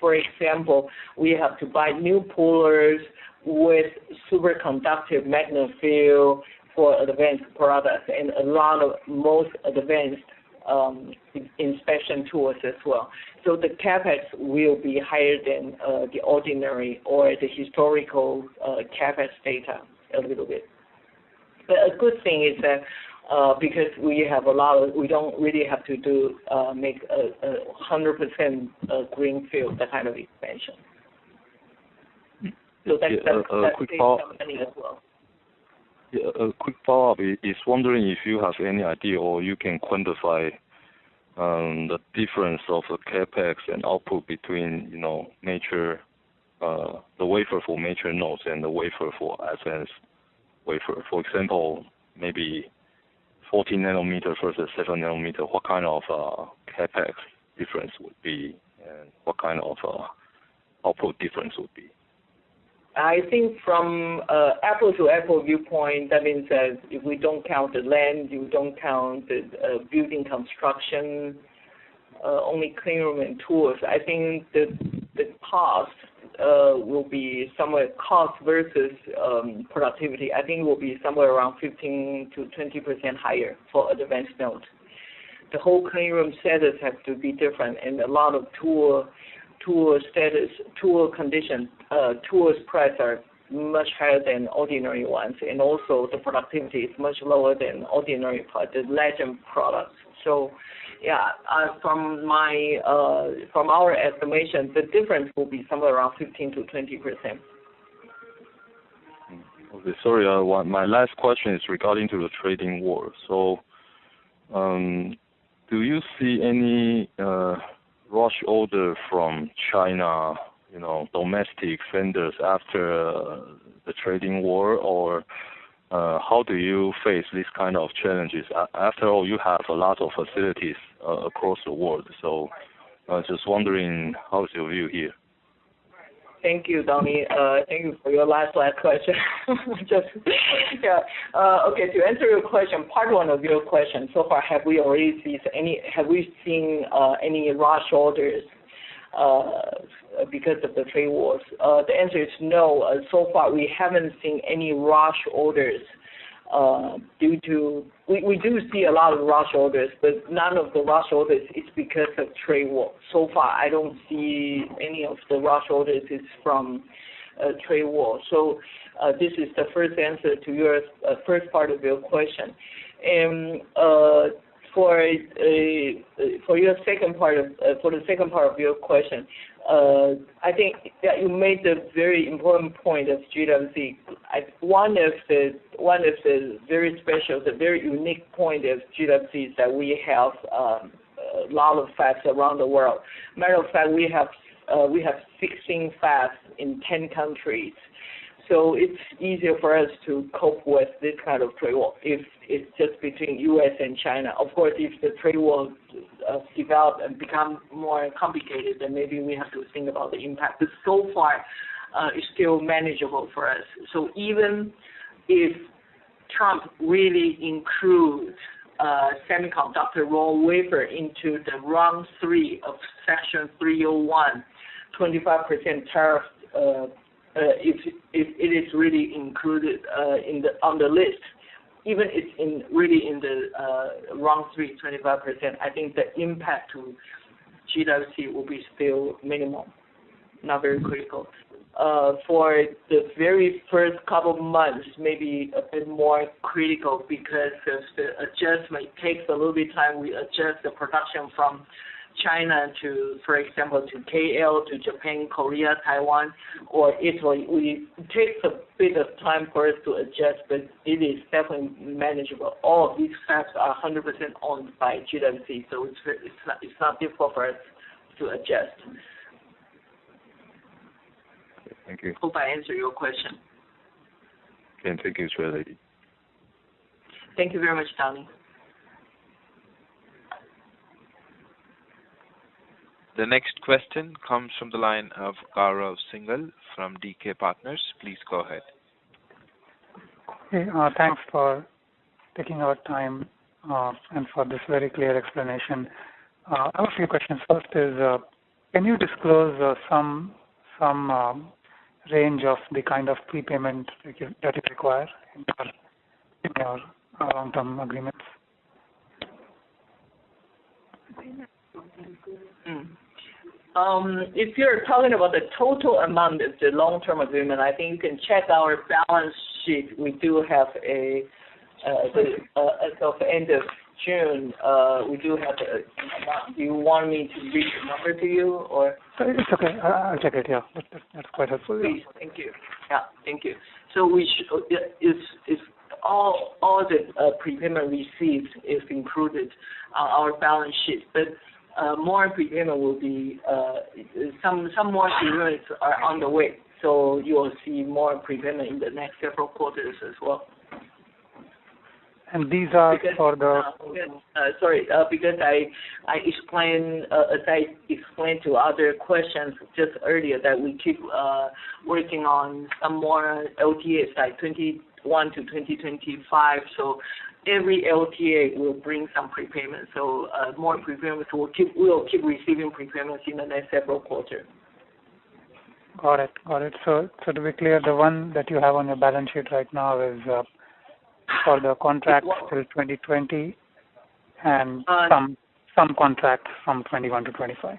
For example, we have to buy new pullers with superconductive magnet field for advanced products, and a lot of most advanced inspection tools as well. So the capex will be higher than the ordinary or the historical capex data a little bit. But a good thing is that because we have we don't really have to do make a 100% greenfield, that kind of expansion. So that's quick money as well. Yeah, a quick follow-up is wondering if you have any idea or you can quantify the difference of the capex and output between, mature, the wafer for mature nodes and the wafer for advanced wafer. For example, maybe 14 nanometer versus 7 nanometer. What kind of capex difference would be, and what kind of output difference would be? I think from apple-to-apple viewpoint, that means that if we don't count the land, you don't count the building construction, only clean room and tools, I think the cost will be somewhere, cost versus productivity, I think will be somewhere around 15 to 20% higher for advanced nodes. The whole clean room status has to be different, and a lot of tool status, tool condition, tools price are much higher than ordinary ones, and also the productivity is much lower than ordinary the legend products. So, yeah, from our estimation, the difference will be somewhere around 15 to 20%. Okay, sorry. My last question is regarding to the trading war. So, do you see any rush order from China, domestic vendors after the trading war, or how do you face these kind of challenges? After all, you have a lot of facilities across the world, so just wondering, how's your view here? Thank you, Donnie. Thank you for your last question. Okay, to answer your question, part one of your question, so far have we seen any rush orders because of the trade wars? The answer is no. So far we haven't seen any rush orders due to, we do see a lot of rush orders, but none of the rush orders is because of trade war. So far, I don't see any of the rush orders is from trade war. So this is the first answer to your first part of your question. And for your second part of your question, I think that you made a very important point of GWC. One of the very special, the very unique point of GWC is that we have a lot of fabs around the world. Matter of fact, we have 16 fabs in 10 countries. So it's easier for us to cope with this kind of trade war if it's just between U.S. and China. Of course, if the trade war develop and become more complicated, then maybe we have to think about the impact. But so far, it's still manageable for us. So even if Trump really includes semiconductor raw wafer into the round 3 of Section 301, 25% tariff. If it is really included on the list, even it's really in the round 3, 25%, I think the impact to GWC will be still minimal, not very critical. For the very first couple of months, maybe a bit more critical because of the adjustment. It takes a little bit of time. We adjust the production from China to, for example, to KL, to Japan, Korea, Taiwan, or Italy. It takes a bit of time for us to adjust, but it is definitely manageable. All of these fabs are 100% owned by GWC, so it's not difficult for us to adjust. Thank you. Hope I answered your question. Okay, thank you, Chair Lady. Thank you very much, Donnie. The next question comes from the line of Gaurav Singhal from DK Partners. Please go ahead. Hey, thanks for taking our time and for this very clear explanation. I have a few questions. First is, can you disclose some range of the kind of prepayment that you require in your long-term agreements? If you're talking about the total amount of the long-term agreement, I think you can check our balance sheet. We do have as of end of June, we do have a amount. Do you want me to read the number to you, or? It's okay. I'll check it. Yeah, that's quite helpful. Please, thank you. Yeah, thank you. So it's all the prepayment received is included on our balance sheet, but more prepayment will be some more prepayments are on the way. So you will see more prepayment in the next several quarters as well. And these are for the. Because I explained as I explained to other questions just earlier that we keep working on some more LTAs like 21 to 2025. So every LTA will bring some prepayment. So more prepayments we will keep receiving prepayments in the next several quarters. Got it. So to be clear, the one that you have on your balance sheet right now is for the contract till 2020, and some contracts from 21 to 25.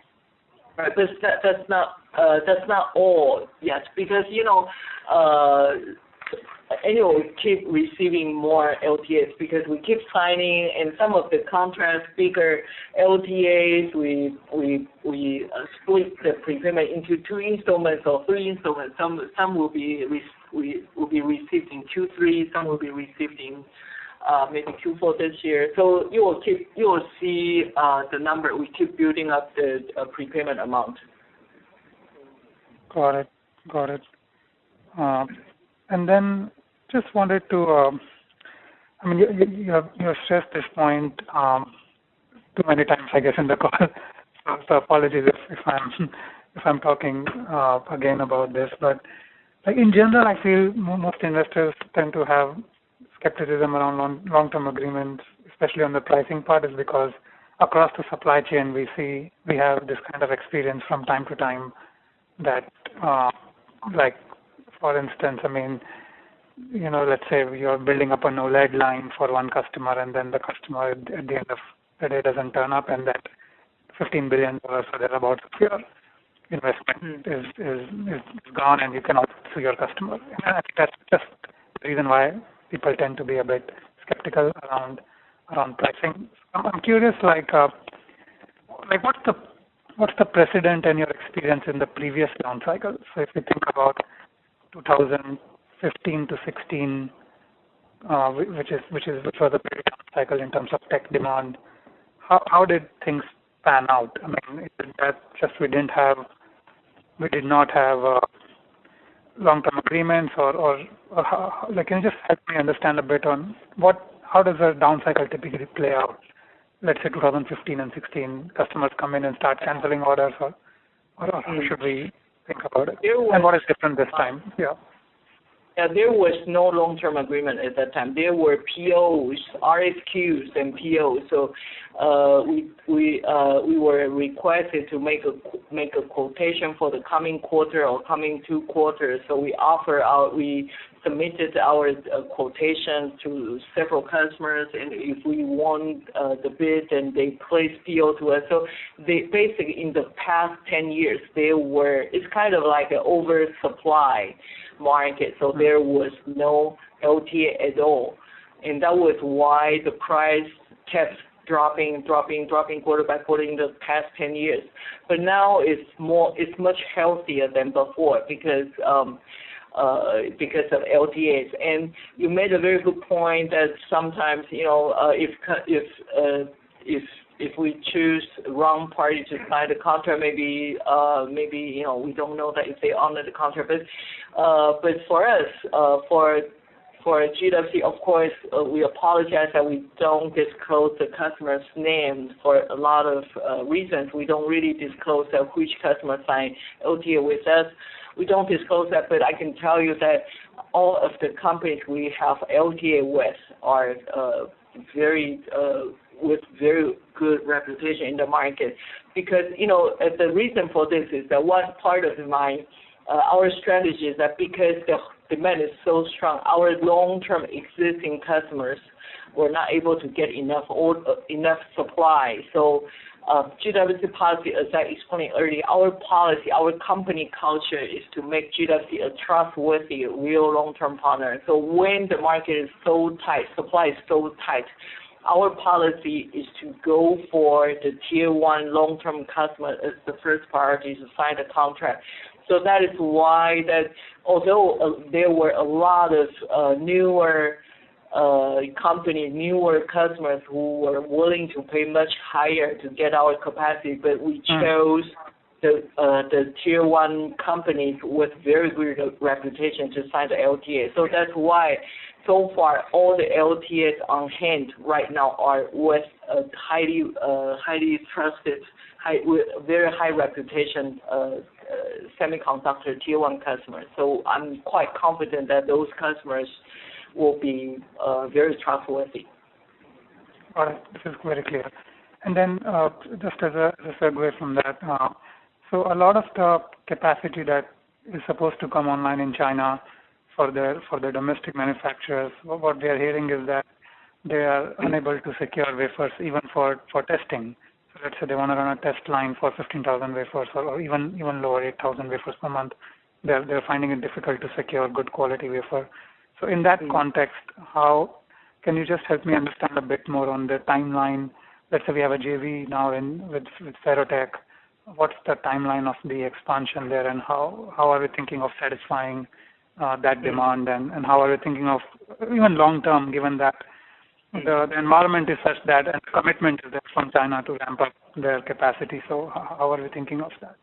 Right, but that's not all yet, because anyway, we keep receiving more LTAs because we keep signing, and some of the contracts, bigger LTAs, we split the prepayment into 2 installments or 3 installments. Some will be received in Q3, some will be received in maybe Q4 this year. So you will see the number. We keep building up the prepayment amount. Got it. And then just wanted to, you have stressed this point too many times, I guess, in the call. So apologies if I'm talking again about this. But like in general, I feel most investors tend to have skepticism around long-term agreements, especially on the pricing part, is because across the supply chain we have this kind of experience from time to time that, like for instance, let's say you're building up an OLED line for one customer, and then the customer at the end of the day doesn't turn up, and that $15 billion or thereabouts of your investment is gone, and you cannot sue your customer. And I think that's just the reason why people tend to be a bit skeptical around pricing. I'm curious, what's the precedent and your experience in the previous down cycle? So if we think about 2015 to 16, which was a pretty down cycle in terms of tech demand, how did things pan out? I mean, is that just we did not have long-term agreements, or how, like, can you just help me understand a bit on how does a down cycle typically play out? Let's say 2015 and 16, customers come in and start canceling orders, or how should we think about it? And what is different this time? Yeah. Yeah, there was no long-term agreement at that time. There were POs, RFQs, and POs. So we were requested to make a quotation for the coming quarter or coming 2 quarters. So we submitted our quotations to several customers, and if we won the bid, then they placed PO to us. So they basically, in the past 10 years, it's kind of like an oversupply market, so there was no LTA at all, and that was why the price kept dropping quarter by quarter in the past 10 years. But now it's much healthier than before because of LTAs. And you made a very good point that sometimes, if we choose wrong party to sign the contract, maybe we don't know that if they honor the contract. But for us, for GWC, of course, we apologize that we don't disclose the customer's name for a lot of reasons. We don't really disclose which customer signed LTA with us. We don't disclose that, but I can tell you that all of the companies we have LTA with are with very good reputation in the market, because the reason for this is that one part of our strategy is that because the demand is so strong, our long-term existing customers were not able to get enough supply. So GWC policy, as I explained earlier, our policy, our company culture is to make GWC a trustworthy, real long-term partner. So when the market is so tight, supply is so tight, our policy is to go for the tier 1 long-term customer as the first priority to sign the contract. So that is why that although there were a lot of newer companies, newer customers who were willing to pay much higher to get our capacity, but we chose the tier 1 companies with very good reputation to sign the LTA. So that's why so far all the LTAs on hand right now are with highly trusted, with very high reputation semiconductor tier 1 customers. So I'm quite confident that those customers will be very trustworthy. All right, this is very clear. And then just as a segue from that, so a lot of the capacity that is supposed to come online in China for the domestic manufacturers, what we are hearing is that they are unable to secure wafers even for testing. So let's say they want to run a test line for 15,000 wafers or even lower, 8,000 wafers per month. They're finding it difficult to secure good quality wafer. So in that context, how can you just help me understand a bit more on the timeline? Let's say we have a JV now with Ferrotech. What's the timeline of the expansion there, and how are we thinking of satisfying that demand, and how are we thinking of even long term, given that the environment is such that and the commitment is there from China to ramp up their capacity? So how are we thinking of that?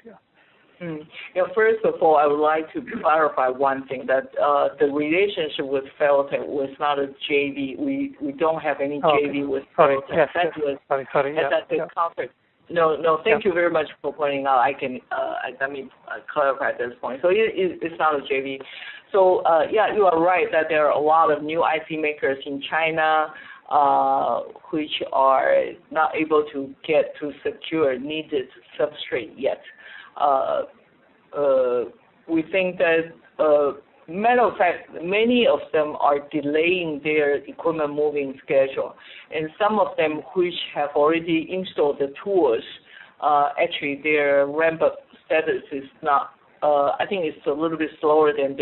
First of all, I would like to clarify one thing, that the relationship with Ferrotech was not a JV. We don't have any JV with Ferrotech. Yes, sorry. The conflict. No. Thank you very much for pointing out. Let me clarify this point. So it's not a JV. So you are right that there are a lot of new IC makers in China which are not able to get to secure needed substrate yet. We think that matter of fact, many of them are delaying their equipment moving schedule, and some of them which have already installed the tools, actually their ramp-up status is not. I think it's a little bit slower than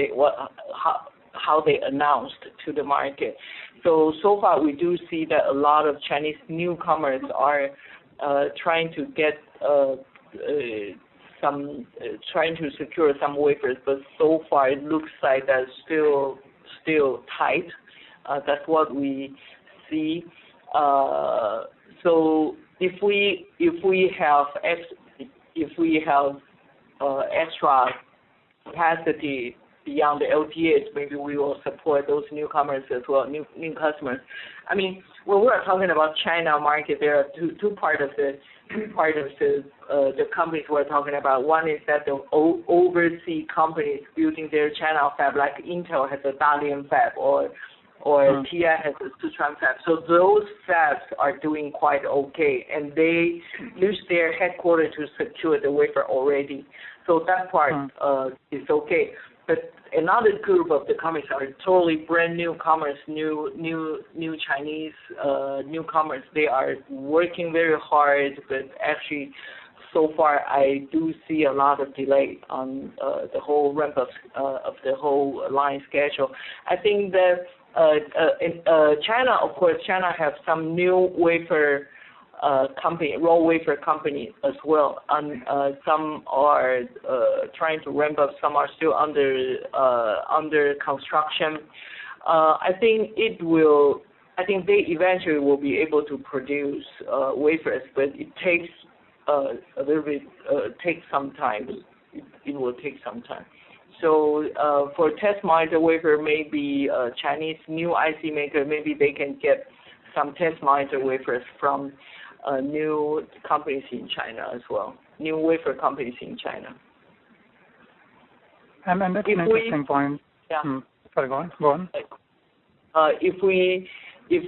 how they announced to the market. So far we do see that a lot of Chinese newcomers are trying to get trying to secure some wafers, but so far it looks like that's still tight. That's what we see. So if we have extra capacity beyond the LTAs, maybe we will support those newcomers as well, new customers. I mean, when we're talking about China market, there are two parts of the companies we're talking about. One is that the overseas companies building their China fab, like Intel has a Dalian fab, or TI has a Sichuan fab. So those fabs are doing quite okay, and they use their headquarters to secure the wafer already. So that part is okay. But another group of the companies are totally brand newcomers, new Chinese newcomers. They are working very hard, but actually, so far I do see a lot of delay on the whole ramp up of the whole line schedule. I think that in China, of course, China have some new wafer company, raw wafer company as well, and some are trying to ramp up. Some are still under construction. I think they eventually will be able to produce wafers, but it takes a little bit, takes some time. It will take some time. So for test monitor wafer, maybe Chinese new IC maker, maybe they can get some test monitor wafers from new companies in China as well, new wafer companies in China. And that's an interesting point. Yeah. Sorry, go on. If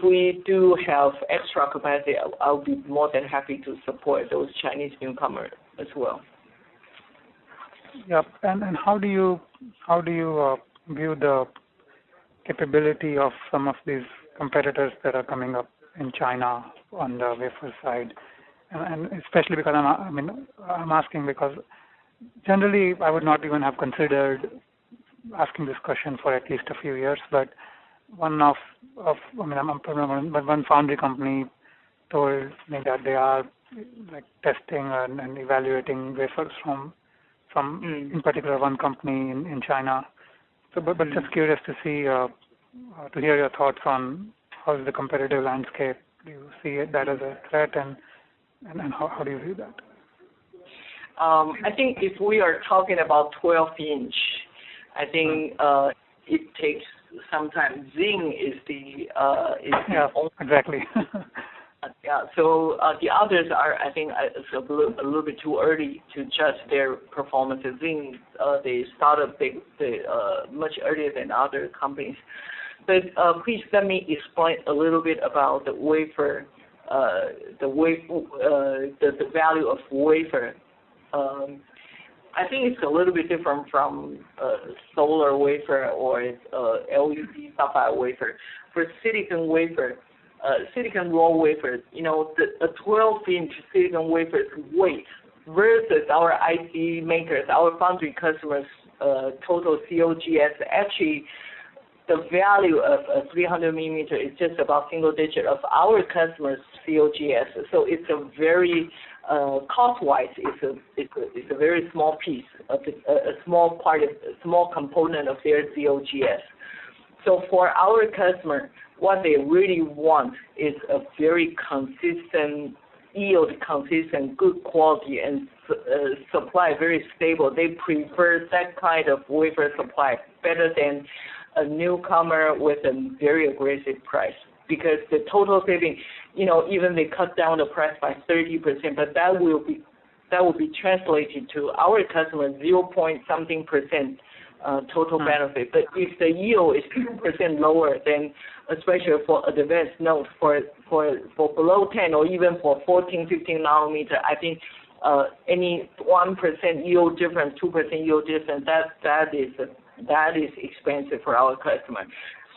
we do have extra capacity, I'll be more than happy to support those Chinese newcomers as well. Yep. And how do you view the capability of some of these competitors that are coming up in China on the wafer side, and especially because I'm asking because generally I would not even have considered asking this question for at least a few years, but one foundry company told me that they are like testing and evaluating wafers from in particular one company in China. So, but just curious to see to hear your thoughts on how's the competitive landscape. Do you see that as a threat, and how do you view that? I think if we are talking about 12-inch, I think it takes some time. Xing is the only, exactly. Yeah, so the others are, I think, it's a little bit too early to judge their performance. Xing, they started much earlier than other companies. But please let me explain a little bit about the wafer, the value of wafer. I think it's a little bit different from solar wafer or LED sapphire wafer. For silicon wafer, silicon raw wafer, a 12-inch silicon wafer's weight versus our IC makers, our foundry customers' total COGS, actually the value of a 300 millimeter is just about single digit of our customers' COGS. So it's a very cost-wise, it's a very small piece of a small component of their COGS. So for our customer, what they really want is a very consistent yield, consistent, good quality, and supply very stable. They prefer that kind of wafer supply better than a newcomer with a very aggressive price, because the total saving, even they cut down the price by 30%, but that will be translated to our customer 0.something% total benefit. But if the yield is 2% lower, then especially for advanced nodes, for below 10 or even for 14, 15 nanometer, I think any 1% yield difference, 2% yield difference, that is expensive for our customer.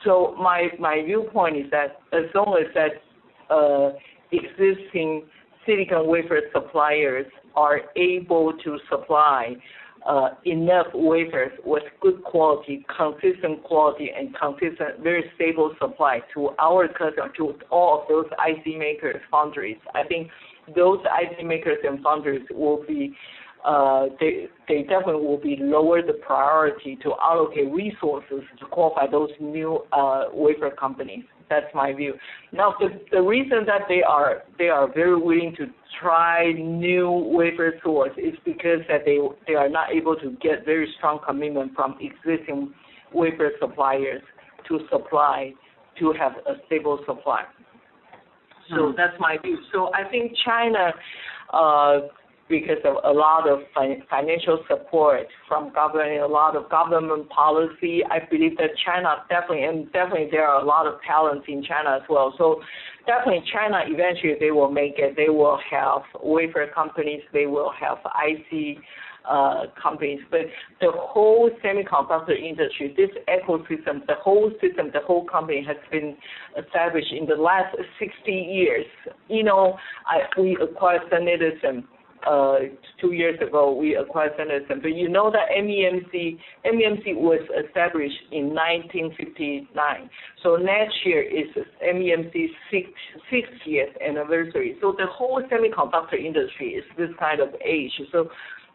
So my viewpoint is that as long as that existing silicon wafer suppliers are able to supply enough wafers with good quality, consistent quality, and consistent, very stable supply to our customer, to all of those IC makers, foundries, I think those IC makers and founders will be they definitely will be lower the priority to allocate resources to qualify those new wafer companies. That's my view. Now, the reason that they are very willing to try new wafer source is because that they are not able to get very strong commitment from existing wafer suppliers to have a stable supply. So that's my view. So I think China, because of a lot of financial support from government, a lot of government policy, I believe that China definitely there are a lot of talents in China as well. So definitely China eventually they will make it. They will have wafer companies. They will have IC companies. But the whole semiconductor industry, this ecosystem, the whole company has been established in the last 60 years. You know, we acquired Sun Edison. 2 years ago, we acquired Sun Edison. But you know that MEMC was established in 1959. So next year is MEMC's 60th anniversary. So the whole semiconductor industry is this kind of age. So,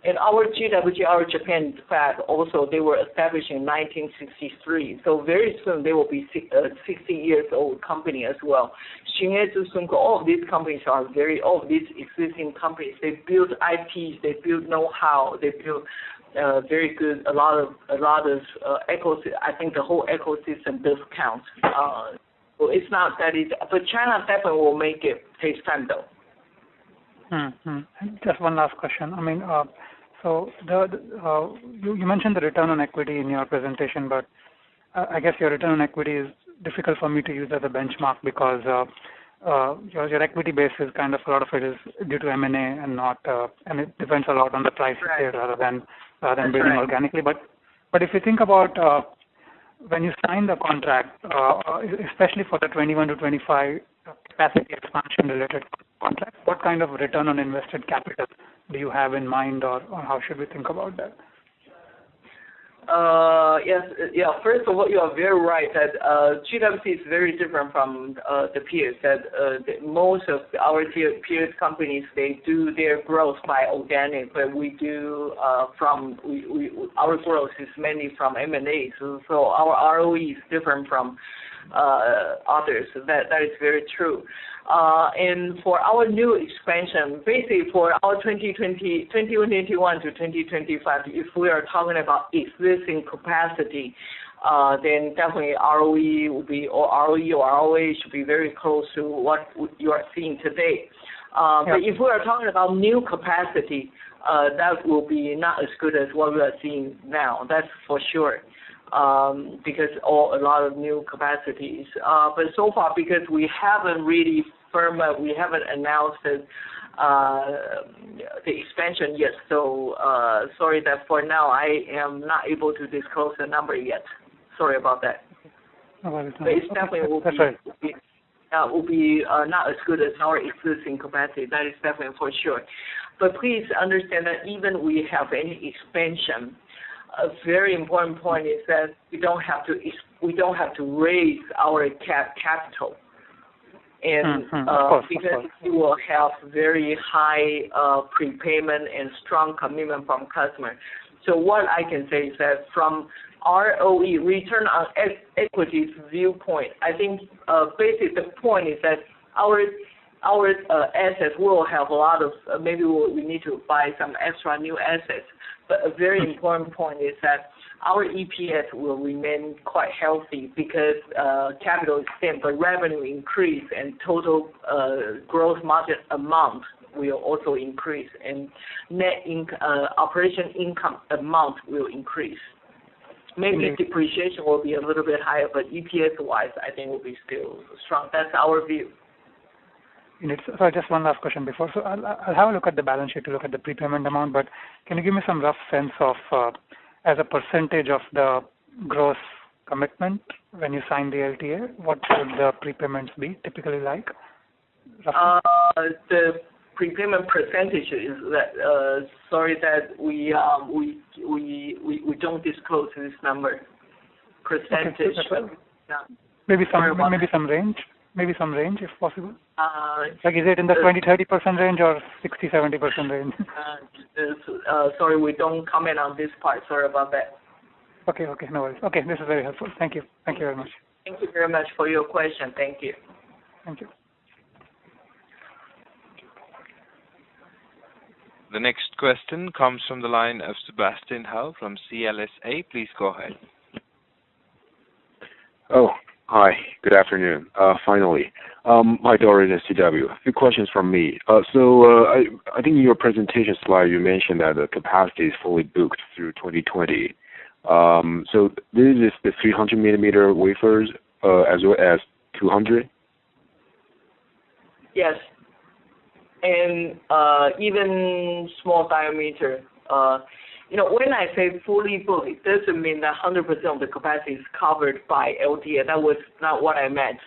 and our GWC, our Japan fab, also they were established in 1963. So very soon they will be 60 years old company as well. Xinye, Sunko, all of these companies are very old. These existing companies, they build IPs, they build know-how, they build very good. A lot of ecosystem. I think the whole ecosystem does count. So it's not that easy, but China definitely will make it. Takes time though. Just one last question. I mean, so you mentioned the return on equity in your presentation, but I guess your return on equity is difficult for me to use as a benchmark because your equity base is kind of a lot of it is due to M&A and not, and it depends a lot on the price rather than building organically. But if you think about when you sign the contract, especially for the 21 to 25 capacity expansion related contract, what kind of return on invested capital do you have in mind, or how should we think about that? First of all, you are very right that GWC is very different from the peers. That most of our peers companies, they do their growth by organic, but we do our growth is mainly from M&A. So our ROE is different from others. That is very true. And for our new expansion, basically for our 2021 to 2025, if we are talking about existing capacity, then definitely ROE will be, or ROE or ROA should be very close to what you are seeing today. But if we are talking about new capacity, that will be not as good as what we are seeing now. That's for sure. Because a lot of new capacities. But so far, because we haven't really we haven't announced the expansion yet. So sorry that for now I am not able to disclose the number yet. Sorry about that. But it definitely will be not as good as our existing capacity. That is definitely for sure. But please understand that even we have any expansion, a very important point is that we don't have to raise our capital, and because we will have very high prepayment and strong commitment from customers. So what I can say is that from ROE, return on equity viewpoint, I think basically the point is that our assets will have a lot of maybe we need to buy some extra new assets. But a very important point is that our EPS will remain quite healthy because capital is same, but revenue increase and total gross margin amount will also increase, and net operation income amount will increase. Maybe depreciation will be a little bit higher, but EPS-wise, I think will be still strong. That's our view. So just one last question before. So I'll have a look at the balance sheet to look at the prepayment amount, but can you give me some rough sense of, as a percentage of the gross commitment when you sign the LTA, what should the prepayments be typically like? The prepayment percentage is that, sorry that we don't disclose this number. Percentage. Okay. Maybe some range? maybe some range if possible? Like, is it in the 20-30% range or 60-70% range? Sorry, we don't comment on this part. Sorry about that. Okay, no worries. Okay, this is very helpful. Thank you. Thank you very much. Thank you very much for your question. Thank you. Thank you. The next question comes from the line of Sebastian Hao from CLSA. Please go ahead. Oh, hi. Good afternoon. Finally. Hi, Doris and CW. A few questions from me. I think in your presentation slide you mentioned that the capacity is fully booked through 2020. So this is the 300 millimeter wafers as well as 200? Yes. And even small diameter. When I say fully booked, it doesn't mean that 100% of the capacity is covered by LTA. That was not what I meant.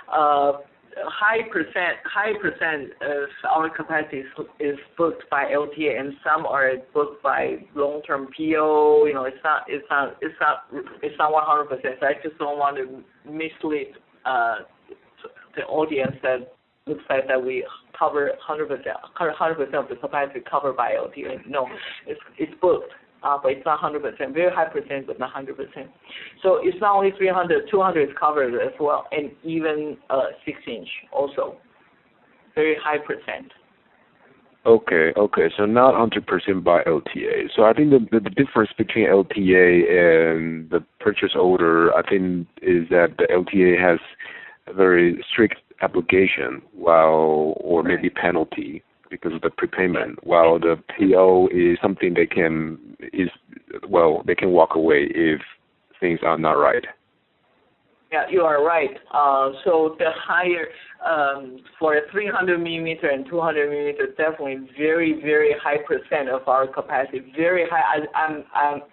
High percent of our capacity is booked by LTA, and some are booked by long-term PO. It's not 100%. So I just don't want to mislead the audience that looks like that we cover 100% of the capacity covered by LTA. No, it's booked, but it's not 100%. Very high percent, but not 100%. So it's not only 300, 200 is covered as well, and even 6-inch also. Very high percent. Okay. So not 100% by LTA. So I think the difference between LTA and the purchase order, I think, is that the LTA has a very strict application, or maybe penalty because of the prepayment, while the PO is something they can walk away if things are not right. Yeah, you are right. So the higher for 300 millimeter and 200 millimeter, definitely very, very high percent of our capacity. Very high.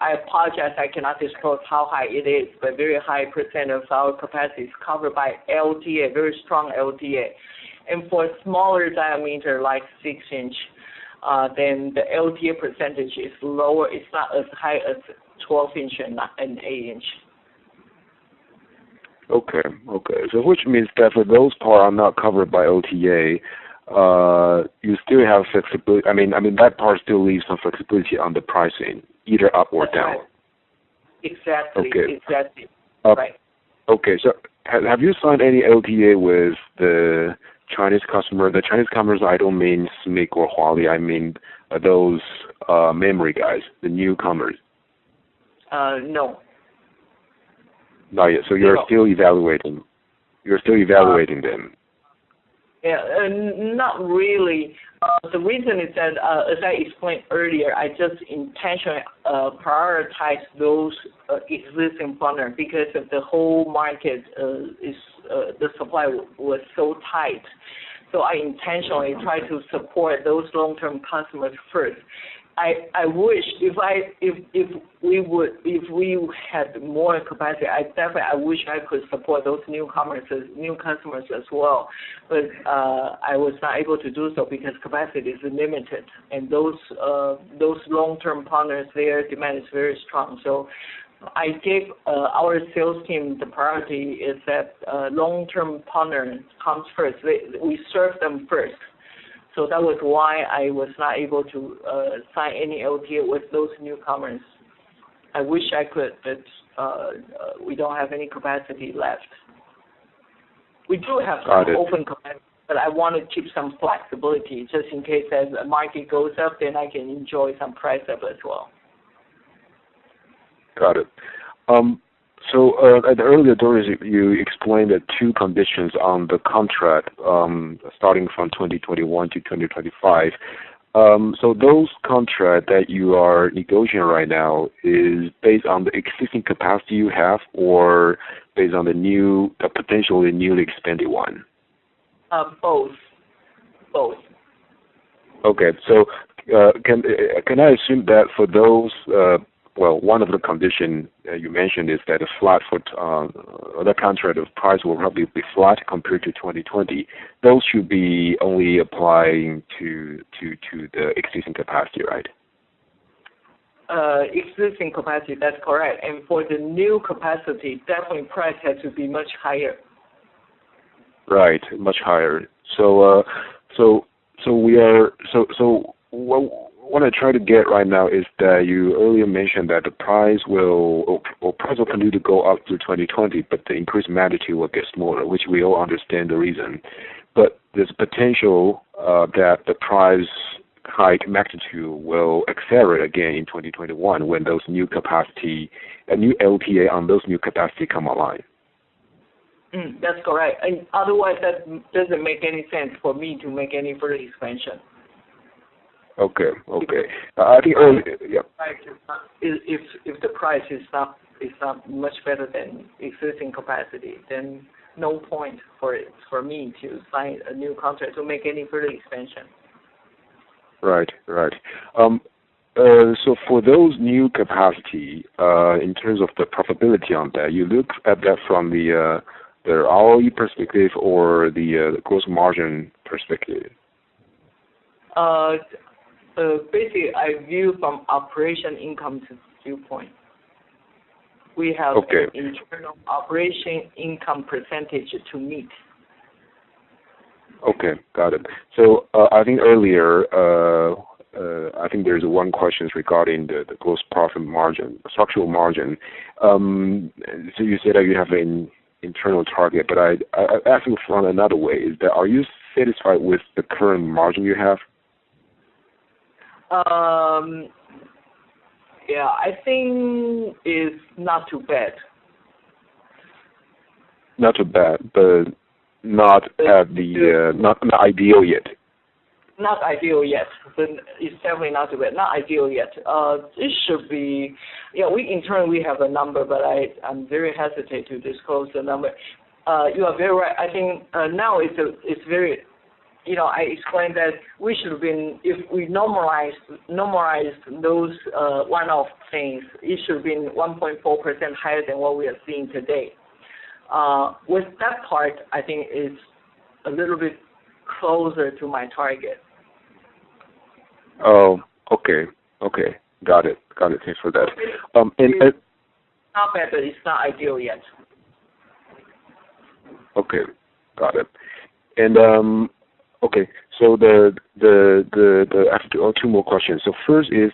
I apologize, I cannot disclose how high it is, but very high percent of our capacity is covered by LTA, very strong LTA. And for smaller diameter like 6-inch, then the LTA percentage is lower. It's not as high as 12-inch and 8-inch. Okay. So which means that for those parts are not covered by LTA, you still have flexibility. I mean that part still leaves some flexibility on the pricing, either up or down. Right. Exactly. Okay. Exactly. Right. Okay. So have you signed any LTA with the Chinese customer? The Chinese customers, I don't mean SMIC or Huali. I mean those memory guys, the newcomers. No. Not yet. So you're still evaluating. You're still evaluating them. Yeah, not really. The reason is that, as I explained earlier, I just intentionally prioritize those existing partners because of the whole market the supply was so tight. So I intentionally try to support those long-term customers first. I wish if we had more capacity, I wish I could support those new customers as well. But I was not able to do so because capacity is limited, and those long-term partners, their demand is very strong. So I gave our sales team the priority is that long-term partner comes first. We serve them first. So that was why I was not able to sign any LTA with those newcomers. I wish I could, but we don't have any capacity left. We do have some open capacity, but I want to keep some flexibility just in case as the market goes up, then I can enjoy some price up as well. Got it. So earlier, Doris, you explained the two conditions on the contract starting from 2021 to 2025. So those contracts that you are negotiating right now is based on the existing capacity you have, or based on the potentially newly expanded one? Both. Okay. So can I assume that for those? One of the conditions you mentioned is that the contract of price will probably be flat compared to 2020. Those should be only applying to the existing capacity, right? Existing capacity, that's correct. And for the new capacity, definitely price has to be much higher. Right, much higher. What I try to get right now is that you earlier mentioned that the price will continue to go up through 2020, but the increased magnitude will get smaller, which we all understand the reason. But there's potential that the price hike magnitude will accelerate again in 2021 when those new capacity, a new LTA on those new capacity come online. That's correct. And otherwise, that doesn't make any sense for me to make any further expansion. Okay. I think earlier, yeah. If the price is not much better than existing capacity, then no point for me to sign a new contract to make any further expansion. Right. So for those new capacity, in terms of the profitability on that, you look at that from the ROE perspective or the gross margin perspective? Basically, I view from operation income viewpoint. We have an internal operation income percentage to meet. Okay, got it. So I think earlier, I think there's one question regarding the gross profit margin, structural margin. So you said that you have an internal target, but I ask you from another way, is that are you satisfied with the current margin you have? Yeah, I think it's not too bad. Not too bad, but not at the not ideal yet. Not ideal yet, but it's definitely not too bad. Not ideal yet. It should be. Yeah, we internally have a number, but I'm very hesitant to disclose the number. You are very right. I think now it's very. I explained that we should have been, if we normalized those one-off things, it should have been 1.4% higher than what we are seeing today. With that part, I think it's a little bit closer to my target. Oh, okay. Got it. Thanks for that. It's not bad, but it's not ideal yet. Okay, got it. And okay, so the I have two more questions. So first is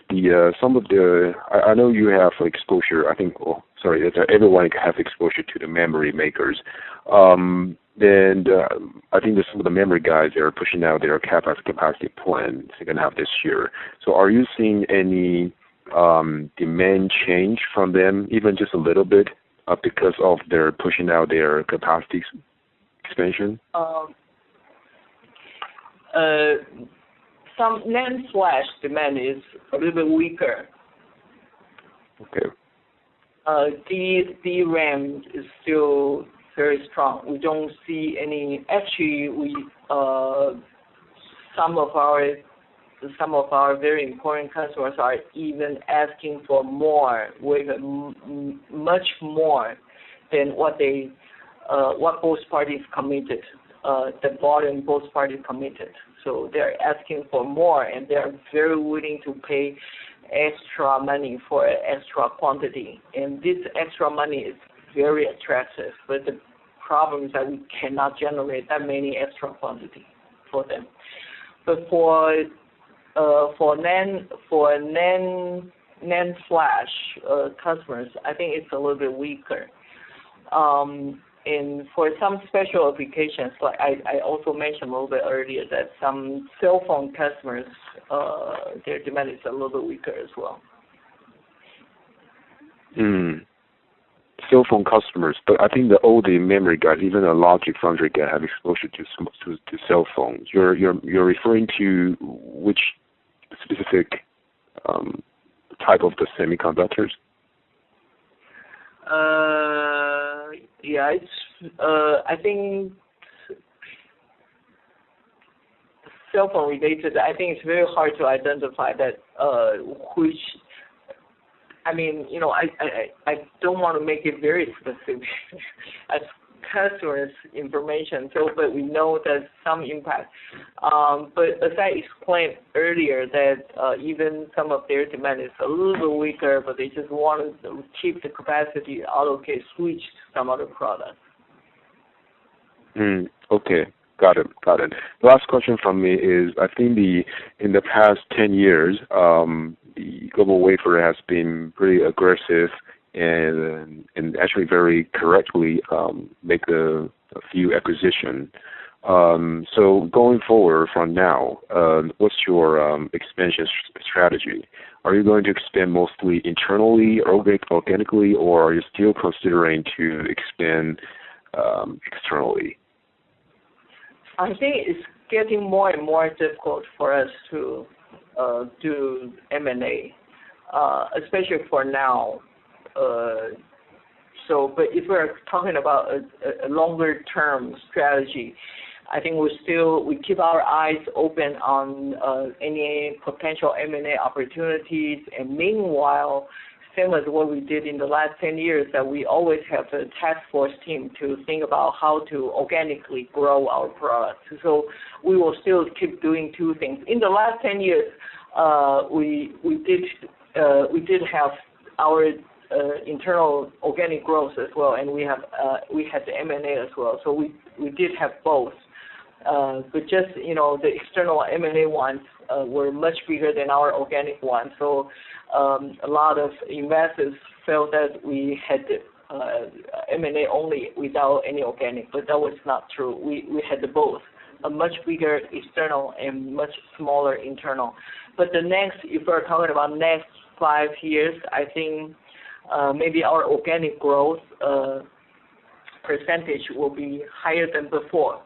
some of the I know you have exposure. I think everyone has exposure to the memory makers. Then I think that some of the memory guys are pushing out their capacity plan second half this year. So are you seeing any demand change from them, even just a little bit, because of their pushing out their capacity expansion? Some NAND flash demand is a little bit weaker. Okay. DRAM is still very strong. We don't see any. Actually, some of our very important customers are even asking for more, with much more than what both parties committed. The volume both parties committed. So they're asking for more, and they're very willing to pay extra money for extra quantity. And this extra money is very attractive, but the problem is that we cannot generate that many extra quantity for them. But for NAND flash customers, I think it's a little bit weaker. And for some special applications, like I also mentioned a little bit earlier, that some cell phone customers, their demand is a little bit weaker as well. Cell phone customers, but I think all the memory guys, even a logic foundry guy, have exposure to cell phones. You're referring to which specific type of the semiconductors? Yeah, it's. I think cell phone related. I think it's very hard to identify that which. I mean, I don't want to make it very specific as customers' information. So, but we know there's some impact. But as I explained earlier, that even some of their demand is a little bit weaker, but they just want to keep the capacity allocate, switch to some other product. Okay. Got it. The last question from me is, I think in the past 10 years, the Global Wafer has been pretty aggressive and actually very correctly make a few acquisitions. So going forward from now, what's your expansion strategy? Are you going to expand mostly internally, organically, or are you still considering to expand externally? I think it's getting more and more difficult for us to do M&A, especially for now. But if we're talking about a longer term strategy, I think we keep our eyes open on any potential M&A opportunities, and meanwhile, same as what we did in the last 10 years, that we always have a task force team to think about how to organically grow our products. So we will still keep doing two things. In the last 10 years, we did have our internal organic growth as well, and we had the M&A as well. So we did have both. But just, the external M&A ones were much bigger than our organic ones. So a lot of investors felt that we had M&A only without any organic, but that was not true. We had both, a much bigger external and much smaller internal. But if we're talking about next 5 years, I think maybe our organic growth percentage will be higher than before.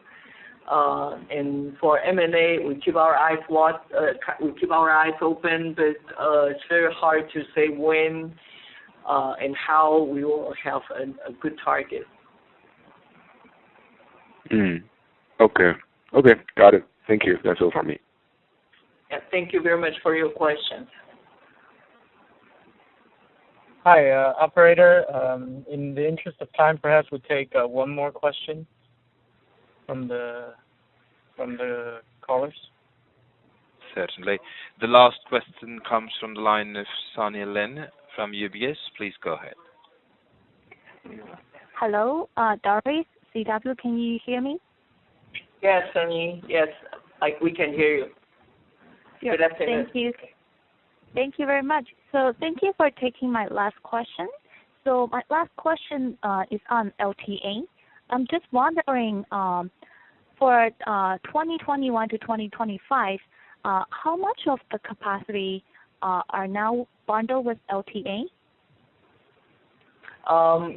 And for M&A, we keep our eyes open, but it's very hard to say when and how we will have a good target. Okay, got it. Thank you. That's all from me. Yeah, thank you very much for your questions. Hi, operator. In the interest of time, perhaps we'll take one more question from the callers. Certainly. The last question comes from the line of Sonia Lin from UBS. Please go ahead. Hello, Doris, CW, can you hear me? Yes, Sunny. Yes, we can hear you. Good afternoon. Thank you. Thank you very much. So thank you for taking my last question. So my last question is on LTA. I'm just wondering, for 2021 to 2025, how much of the capacity are now bundled with LTA?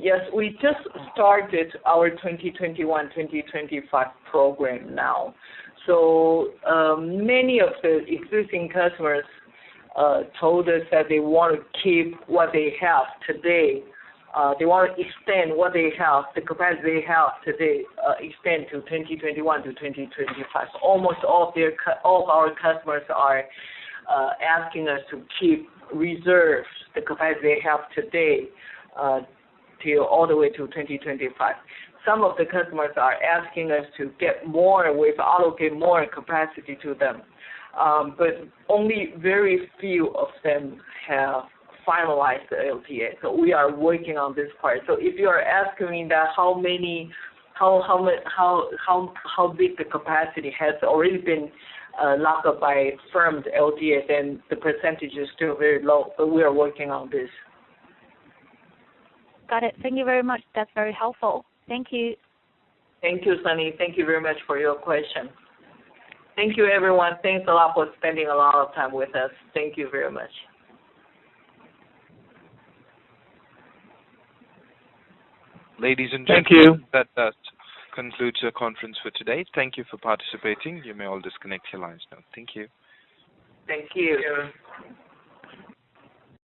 Yes, we just started our 2021-2025 program now. So many of the existing customers told us that they want to keep what they have today. They want to extend what they have, the capacity they have today, extend to 2021 to 2025. Almost all of our customers are asking us to keep reserve the capacity they have today till all the way to 2025. Some of the customers are asking us to get more, allocate more capacity to them. But only very few of them have finalized the LTA. So we are working on this part. So if you are asking me that how big the capacity has already been locked up by firmed LTA, then the percentage is still very low. But we are working on this. Got it. Thank you very much. That's very helpful. Thank you. Thank you, Sunny. Thank you very much for your question. Thank you, everyone. Thanks a lot for spending a lot of time with us. Thank you very much. Ladies and Thank gentlemen, you. that concludes our conference for today. Thank you for participating. You may all disconnect your lines now. Thank you. Thank you.